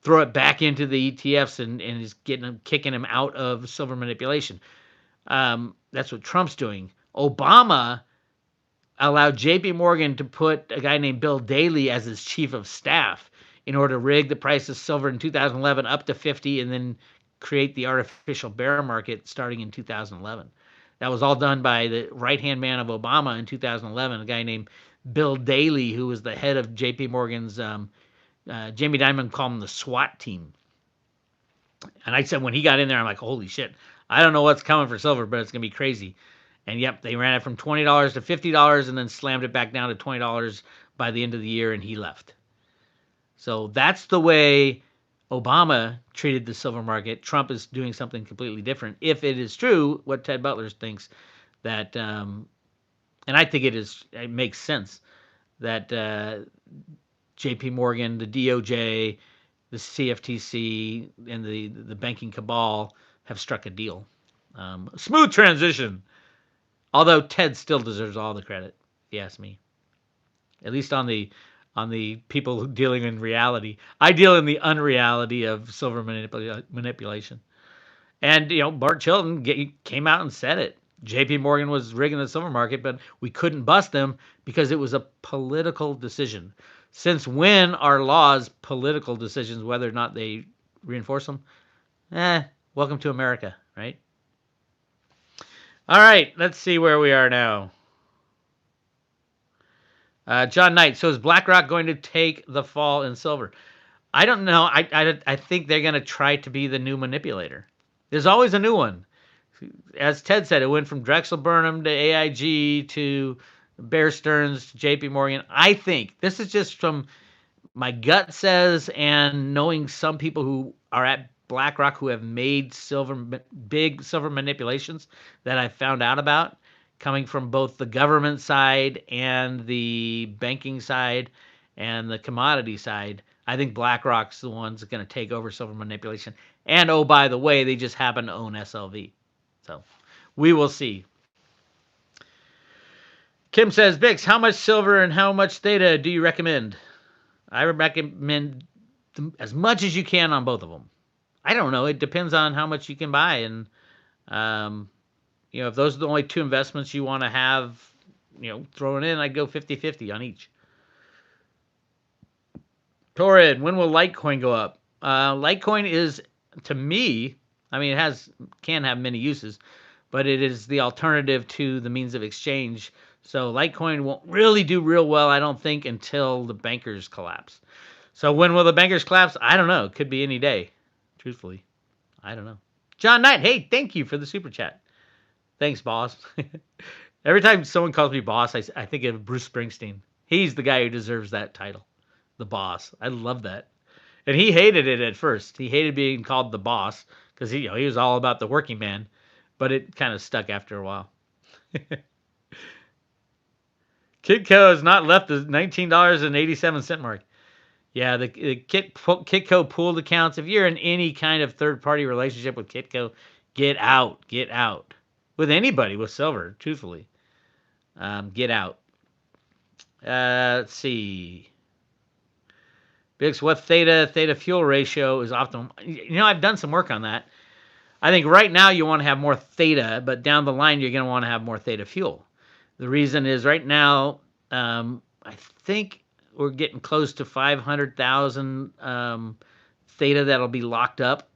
Throw it back into the ETFs and is kicking him out of silver manipulation. That's what Trump's doing. Obama allowed JP Morgan to put a guy named Bill Daley as his chief of staff in order to rig the price of silver in 2011 up to 50 and then create the artificial bear market starting in 2011. That was all done by the right-hand man of Obama in 2011, a guy named Bill Daley, who was the head of JP Morgan's, Jamie Dimon called him the SWAT team. And I said when he got in there, I'm like, holy shit, I don't know what's coming for silver, but it's going to be crazy. And yep, they ran it from $20 to $50 and then slammed it back down to $20 by the end of the year, and he left. So that's the way Obama treated the silver market. Trump is doing something completely different. If it is true, what Ted Butler thinks, that, and I think it makes sense, that JP Morgan, the DOJ, the CFTC, and the banking cabal have struck a deal. Smooth transition. Although Ted still deserves all the credit, if you ask me. At least on the on the people dealing in reality. I deal in the unreality of silver manipulation. And Bart Chilton came out and said it. J.P. Morgan was rigging the silver market, but we couldn't bust them because it was a political decision. Since when are laws political decisions, whether or not they reinforce them? Welcome to America, right? All right, let's see where we are now. John Knight. So is BlackRock going to take the fall in silver? I don't know. I think they're going to try to be the new manipulator. There's always a new one. As Ted said, it went from Drexel Burnham to AIG to Bear Stearns to JP Morgan. I think this is just from my gut says and knowing some people who are at BlackRock who have made big silver manipulations that I found out about coming from both the government side and the banking side and the commodity side. I think BlackRock's the ones going to take over silver manipulation. And oh, by the way, they just happen to own SLV. So we will see. Kim says, Bix, how much silver and how much Theta do you recommend? I recommend as much as you can on both of them. I don't know. It depends on how much you can buy. And, if those are the only two investments you want to have, thrown in, I'd go 50-50 on each. Torrid, when will Litecoin go up? Litecoin is, to me, it can have many uses, but it is the alternative to the means of exchange. So Litecoin won't really do real well, I don't think, until the bankers collapse. So when will the bankers collapse? I don't know. It could be any day. Truthfully, I don't know. John Knight, hey, thank you for the super chat. Thanks, boss. Every time someone calls me boss, I think of Bruce Springsteen. He's the guy who deserves that title, the boss. I love that. And he hated it at first. He hated being called the boss because he was all about the working man, but it kind of stuck after a while. Kitco has not left the $19.87 mark. Yeah, the Kitco pooled accounts. If you're in any kind of third-party relationship with Kitco, get out. Get out. With anybody with silver, truthfully. Get out. Let's see. Bix, what theta fuel ratio is optimal? I've done some work on that. I think right now you want to have more theta, but down the line you're going to want to have more theta fuel. The reason is right now, I think we're getting close to 500,000 theta that'll be locked up,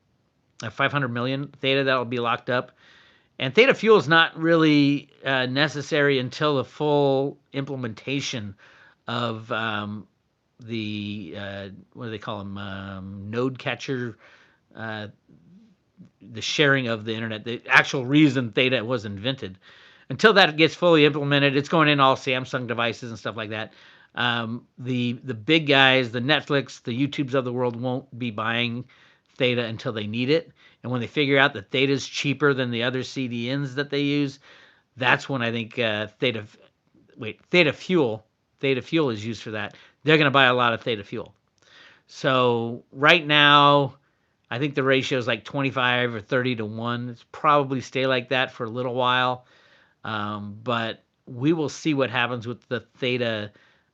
500 million theta that'll be locked up. And theta fuel is not really necessary until the full implementation of the, what do they call them, node catcher, the sharing of the internet, the actual reason Theta was invented. Until that gets fully implemented, it's going in all Samsung devices and stuff like that. The big guys, the Netflix, the YouTubes of the world won't be buying Theta until they need it. And when they figure out that Theta is cheaper than the other CDNs that they use, that's when I think Theta Fuel is used for that. They're going to buy a lot of Theta Fuel. So right now, I think the ratio is like 25 or 30 to 1. It's probably stay like that for a little while. But we will see what happens with the Theta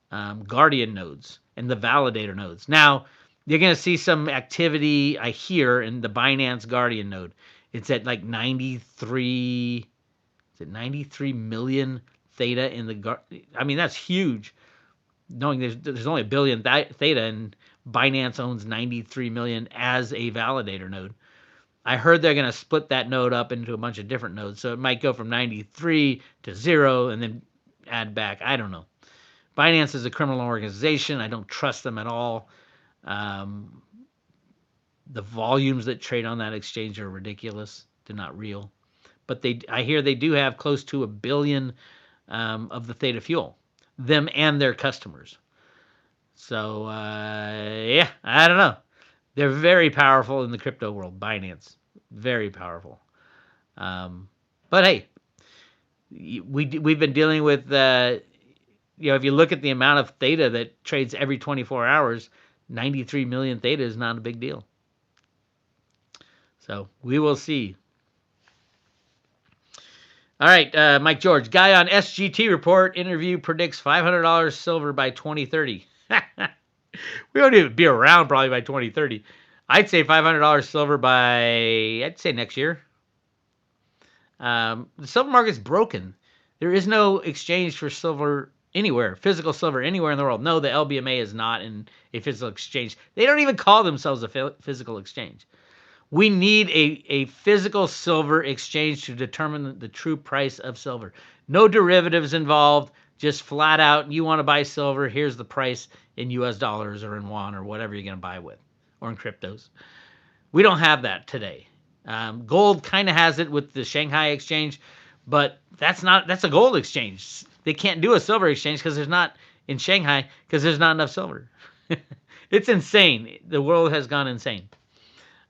Guardian nodes and the validator nodes. Now, you're going to see some activity, I hear, in the Binance Guardian node. It's at like 93 million Theta in the... that's huge. Knowing there's only a billion Theta and Binance owns 93 million as a validator node. I heard they're going to split that node up into a bunch of different nodes. So it might go from 93 to 0 and then add back. I don't know. Binance is a criminal organization. I don't trust them at all. The volumes that trade on that exchange are ridiculous. They're not real. But I hear they do have close to 1 billion of the Theta Fuel. Them and their customers. So, I don't know. They're very powerful in the crypto world, Binance. Very powerful. But hey, we've been dealing with, if you look at the amount of Theta that trades every 24 hours, 93 million Theta is not a big deal. So we will see. All right, Mike George. Guy on SGT report interview predicts $500 silver by 2030. We won't even be around probably by 2030. I'd say $500 silver by, I'd say next year. The silver market's broken. There is no exchange for silver anywhere, physical silver anywhere in the world. No, the LBMA is not in a physical exchange. They don't even call themselves a physical exchange. We need a physical silver exchange to determine the true price of silver. No derivatives involved, just flat out, you want to buy silver, here's the price in US dollars or in yuan or whatever you're going to buy with, or in cryptos. We don't have that today. Gold kind of has it with the Shanghai exchange, but that's a gold exchange. They can't do a silver exchange because there's not in Shanghai because there's not enough silver. It's insane. The world has gone insane.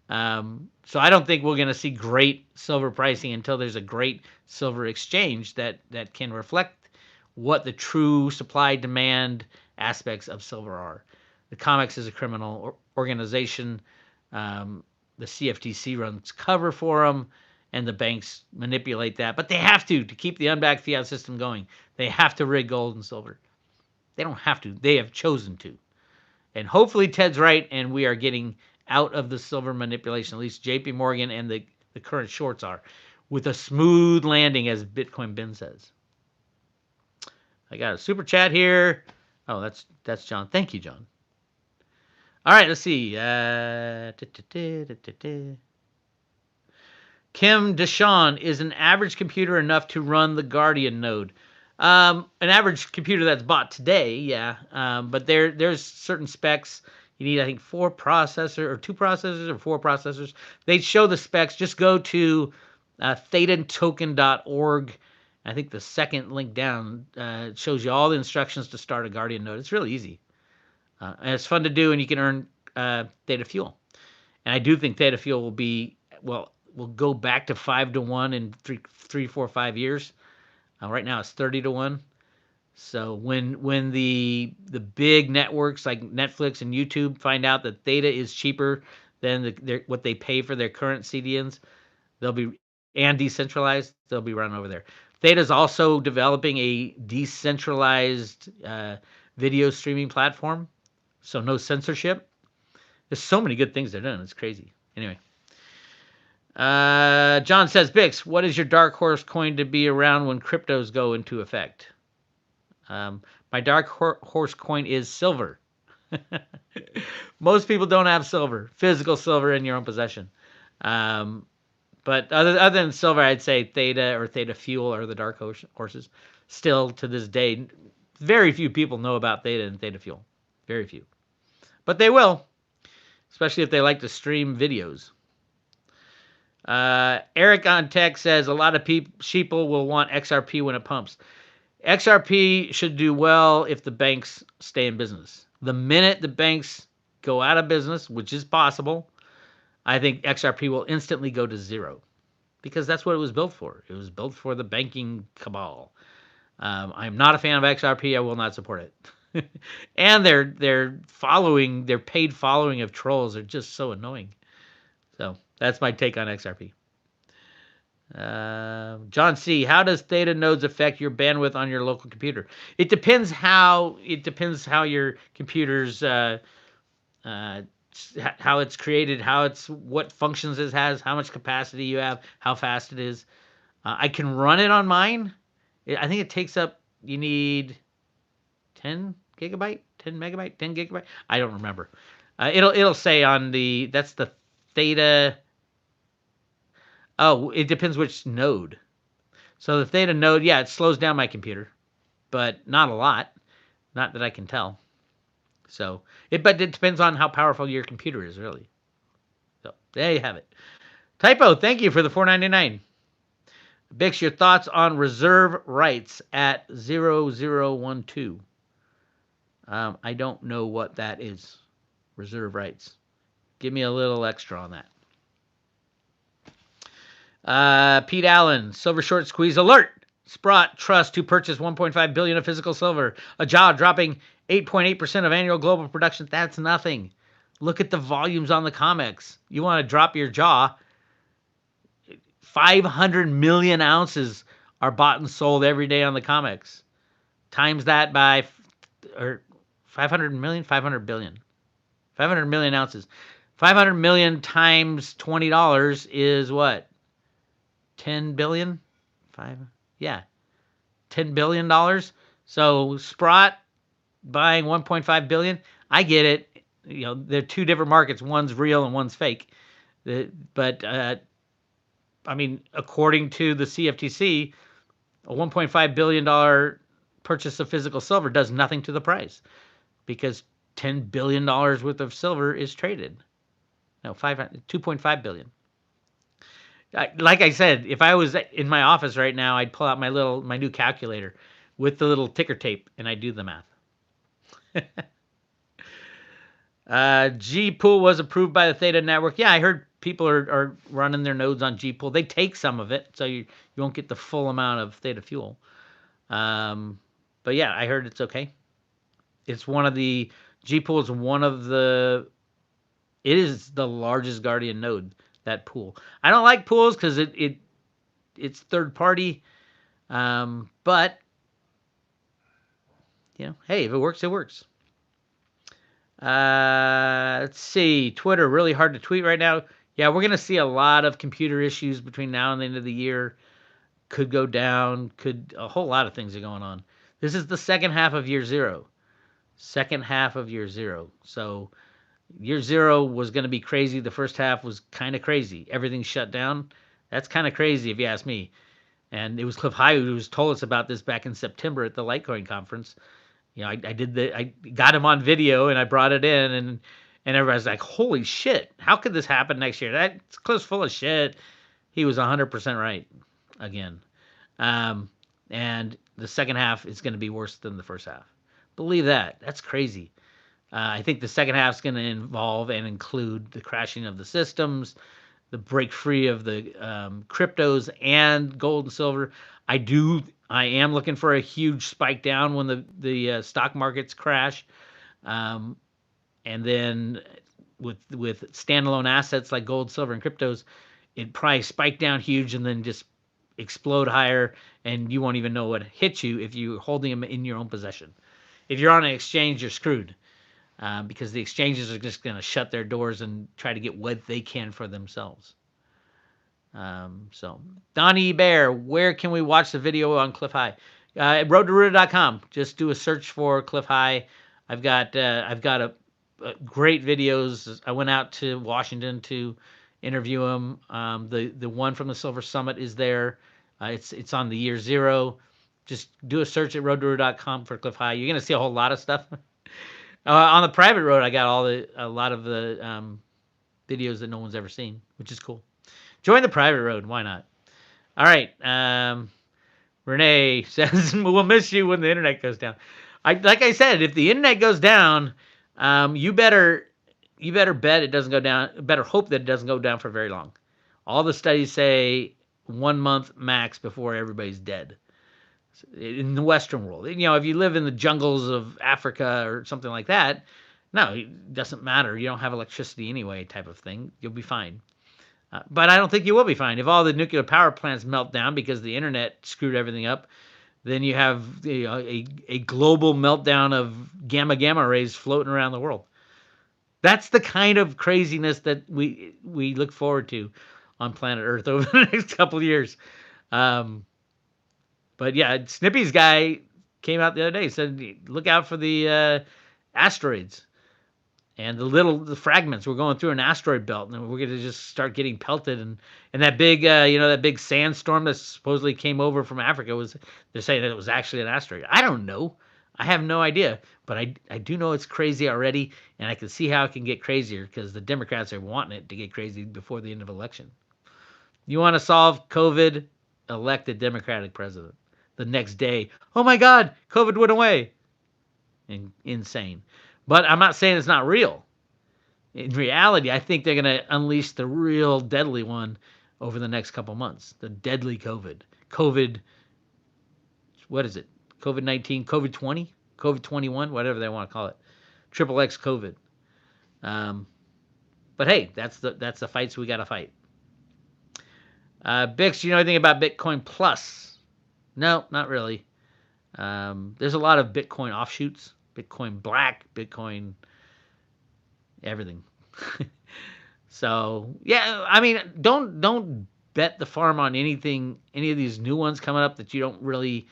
So I don't think we're going to see great silver pricing until there's a great silver exchange that can reflect what the true supply demand aspects of silver are. The COMEX is a criminal organization. The CFTC runs cover for them, and the banks manipulate that. But they have to keep the unbacked fiat system going. They have to rig gold and silver. They don't have to. They have chosen to. And hopefully Ted's right, and we are getting out of the silver manipulation. At least JP Morgan and the current shorts are, with a smooth landing, as Bitcoin Ben says. I got a super chat here. Oh, that's John. Thank you, John. All right, let's see. Kim Deshawn, is an average computer enough to run the Guardian node? An average computer that's bought today, yeah. But there's certain specs. You need, I think, 4 processors or 2 processors or 4 processors. They show the specs. Just go to ThetaToken.org. I think the second link down shows you all the instructions to start a Guardian node. It's really easy. And it's fun to do, and you can earn Theta Fuel. And I do think Theta Fuel will go back to 5-to-1 in 3, 4, 5 years. Right now it's 30-to-1. So when the big networks like Netflix and YouTube find out that Theta is cheaper than what they pay for their current CDNs, and decentralized, they'll be running over there. Theta's also developing a decentralized video streaming platform, so no censorship. There's so many good things they're doing. It's crazy. Anyway. John says, Bix, what is your dark horse coin to be around when cryptos go into effect? My dark horse coin is silver. Most people don't have silver, physical silver in your own possession. But other than silver, I'd say Theta or Theta Fuel are the dark horses. Still, to this day, very few people know about Theta and Theta Fuel. Very few. But they will, especially if they like to stream videos. Eric on Tech says a lot of sheeple will want XRP when it pumps. XRP should do well if the banks stay in business. The minute the banks go out of business, which is possible, I think XRP will instantly go to zero, because that's what it was built for. It was built for the banking cabal. I'm not a fan of XRP. I will not support it. And their paid following of trolls are just so annoying. So that's my take on XRP. John C., how does Theta nodes affect your bandwidth on your local computer? It depends how your computer's how it's created, what functions it has, how much capacity you have, how fast it is. I can run it on mine. I think it takes up, you need 10 gigabyte, 10 megabyte, 10 gigabyte. I don't remember. It'll say on that's the Theta. Oh, it depends which node. So the Theta node, yeah, it slows down my computer, but not a lot. Not that I can tell. So but it depends on how powerful your computer is, really. So there you have it. Typo, thank you for the $4.99. Bix, your thoughts on reserve rights at 0012. I don't know what that is. Reserve rights. Give me a little extra on that. Pete Allen, silver short squeeze alert. Sprott Trust to purchase 1.5 billion of physical silver. A jaw dropping 8.8% of annual global production. That's nothing. Look at the volumes on the COMEX. You want to drop your jaw. 500 million ounces are bought and sold every day on the COMEX. Times that by, or 500 million, 500 billion, 500 million ounces. 500 million times $20 is what? 10 billion? Five, yeah, $10 billion. So Sprott buying 1.5 billion. I get it. You know, they're two different markets. One's real and one's fake. But I mean, according to the CFTC, a $1.5 billion purchase of physical silver does nothing to the price because $10 billion worth of silver is traded. No, 2.5 billion. Like I said, if I was in my office right now, I'd pull out my new calculator with the little ticker tape and I'd do the math. G Pool was approved by the Theta network. Yeah, I heard people are running their nodes on G Pool. They take some of it, so you won't get the full amount of Theta fuel. But yeah, I heard it's okay. It's one of the G Pool is one of the. It is the largest Guardian node. That pool. I don't like pools because it's third party. But you know, hey, if it works, it works. Let's see. Twitter, really hard to tweet right now. Yeah, we're gonna see a lot of computer issues between now and the end of the year. Could go down. Could a whole lot of things are going on. This is the second half of year zero. Second half of year zero. So year zero was going to be crazy. The first half was kind of crazy. Everything shut down. That's kind of crazy if you ask me. And it was Cliff High who told us about this back in September at the Litecoin conference. You know, I got him on video and I brought it in and everybody's like, holy shit, how could this happen next year? That's Cliff's full of shit. He was 100% right again. And the second half is going to be worse than the first half. Believe that. That's crazy. I think the second half is going to involve and include the crashing of the systems, the break free of the cryptos and gold and silver. I am looking for a huge spike down when the stock markets crash, and then with standalone assets like gold, silver, and cryptos, it probably spike down huge and then just explode higher, and you won't even know what hit you if you're holding them in your own possession. If you're on an exchange, you're screwed. Because the exchanges are just going to shut their doors and try to get what they can for themselves. So, Donnie Bear, where can we watch the video on Cliff High? Roadtoruta.com. Just do a search for Cliff High. I've got a great videos. I went out to Washington to interview him. The one from the Silver Summit is there. It's on the year zero. Just do a search at roadtoruta.com for Cliff High. You're going to see a whole lot of stuff. On the private road, I got a lot of the videos that no one's ever seen, which is cool. Join the private road. Why not? All right. Renee says, we'll miss you when the internet goes down. Like I said, if the internet goes down, you better bet it doesn't go down. Better hope that it doesn't go down for very long. All the studies say 1 month max before everybody's dead. In the Western world, you know, if you live in the jungles of Africa or something like that, no, it doesn't matter. You don't have electricity anyway, type of thing. You'll be fine. But I don't think you will be fine. If all the nuclear power plants melt down because the internet screwed everything up, then you have a global meltdown of gamma rays floating around the world. That's the kind of craziness that we look forward to on planet Earth over the next couple of years. But yeah, Snippy's guy came out the other day, said, look out for the asteroids and the fragments. We're going through an asteroid belt, and we're going to just start getting pelted. And that big, that big sandstorm that supposedly came over from Africa they're saying that it was actually an asteroid. I don't know. I have no idea. But I do know it's crazy already, and I can see how it can get crazier because the Democrats are wanting it to get crazy before the end of the election. You want to solve COVID? Elect a Democratic president. The next day, oh my God, COVID went away. Insane. But I'm not saying it's not real. In reality, I think they're going to unleash the real deadly one over the next couple months. The deadly COVID. COVID, what is it? COVID-19, COVID-20, COVID-21, whatever they want to call it. Triple X COVID. But hey, that's the fights we got to fight. Bix, do you know anything about Bitcoin Plus? No, not really. There's a lot of Bitcoin offshoots, Bitcoin Black, Bitcoin everything. So yeah, I mean, don't bet the farm on anything, any of these new ones coming up that don't really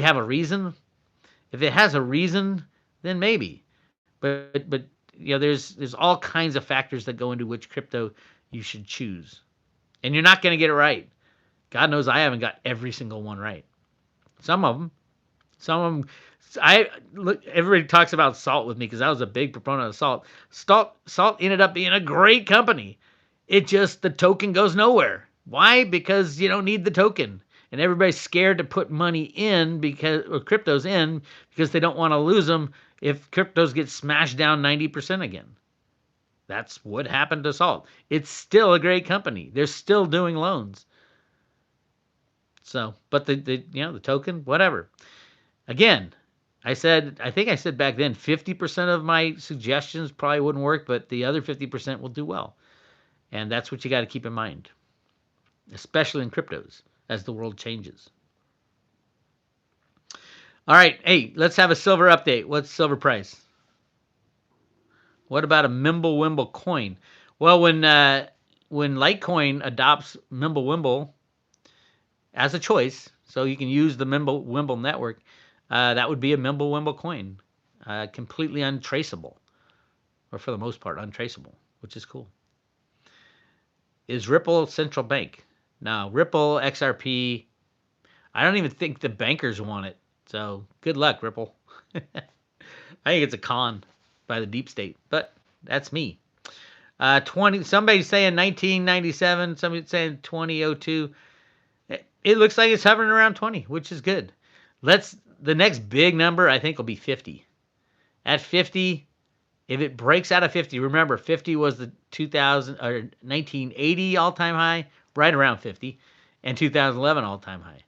have a reason. If it has a reason, then maybe. But there's all kinds of factors that go into which crypto you should choose, and you're not going to get it right. God knows I haven't got every single one right. Some of them, some of them. I look. Everybody talks about Salt with me because I was a big proponent of Salt. Salt ended up being a great company. It just the token goes nowhere. Why? Because you don't need the token, and everybody's scared to put money in or cryptos in because they don't want to lose them if cryptos get smashed down 90% again. That's what happened to Salt. It's still a great company. They're still doing loans. So, but the token, whatever. Again, I think I said back then 50% of my suggestions probably wouldn't work, but the other 50% will do well. And that's what you got to keep in mind, especially in cryptos as the world changes. All right, hey, let's have a silver update. What's silver price? What about a Mimblewimble coin? Well, when Litecoin adopts Mimblewimble as a choice, so you can use the Mimblewimble network, that would be a Mimblewimble coin, completely untraceable, or for the most part untraceable, which is cool. Is Ripple central bank? No, Ripple XRP. I don't even think the bankers want it. So good luck, Ripple. I think it's a con by the deep state, but that's me. 20. Somebody's saying 1997. Somebody's saying 2002. It looks like it's hovering around 20, which is good. The next big number I think will be 50. At 50, if it breaks out of 50, remember 50 was the 2000 or 1980 all-time high, right around 50, and 2011 all-time high.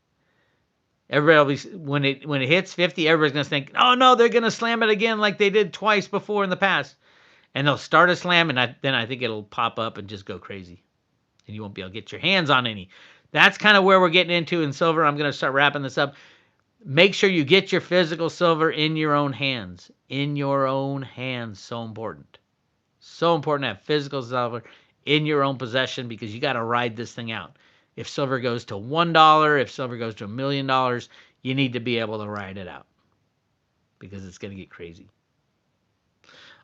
Everybody will be, when it hits 50, everybody's gonna think, oh no, they're gonna slam it again like they did twice before in the past, and they'll start a slam, and then I think it'll pop up and just go crazy, and you won't be able to get your hands on any. That's kind of where we're getting into in silver. I'm gonna start wrapping this up. Make sure you get your physical silver in your own hands. In your own hands, so important. So important to have physical silver in your own possession because you got to ride this thing out. If silver goes to $1, if silver goes to $1 million, you need to be able to ride it out because it's going to get crazy.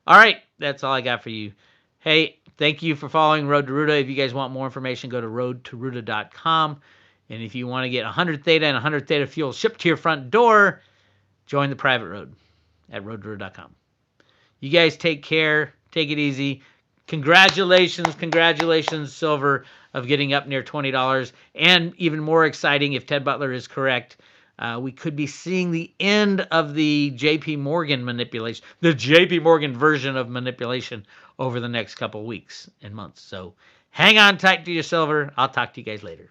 All right, that's all I got for you. Hey, thank you for following Road to Ruta. If you guys want more information, go to roadtoruta.com. And if you want to get 100 Theta and 100 Theta fuel shipped to your front door, join the private road at roadtoruta.com. You guys take care. Take it easy. Congratulations, Silver, of getting up near $20. And even more exciting, if Ted Butler is correct, we could be seeing the end of the JP Morgan manipulation, the JP Morgan version of manipulation over the next couple weeks and months. So hang on tight to your silver. I'll talk to you guys later.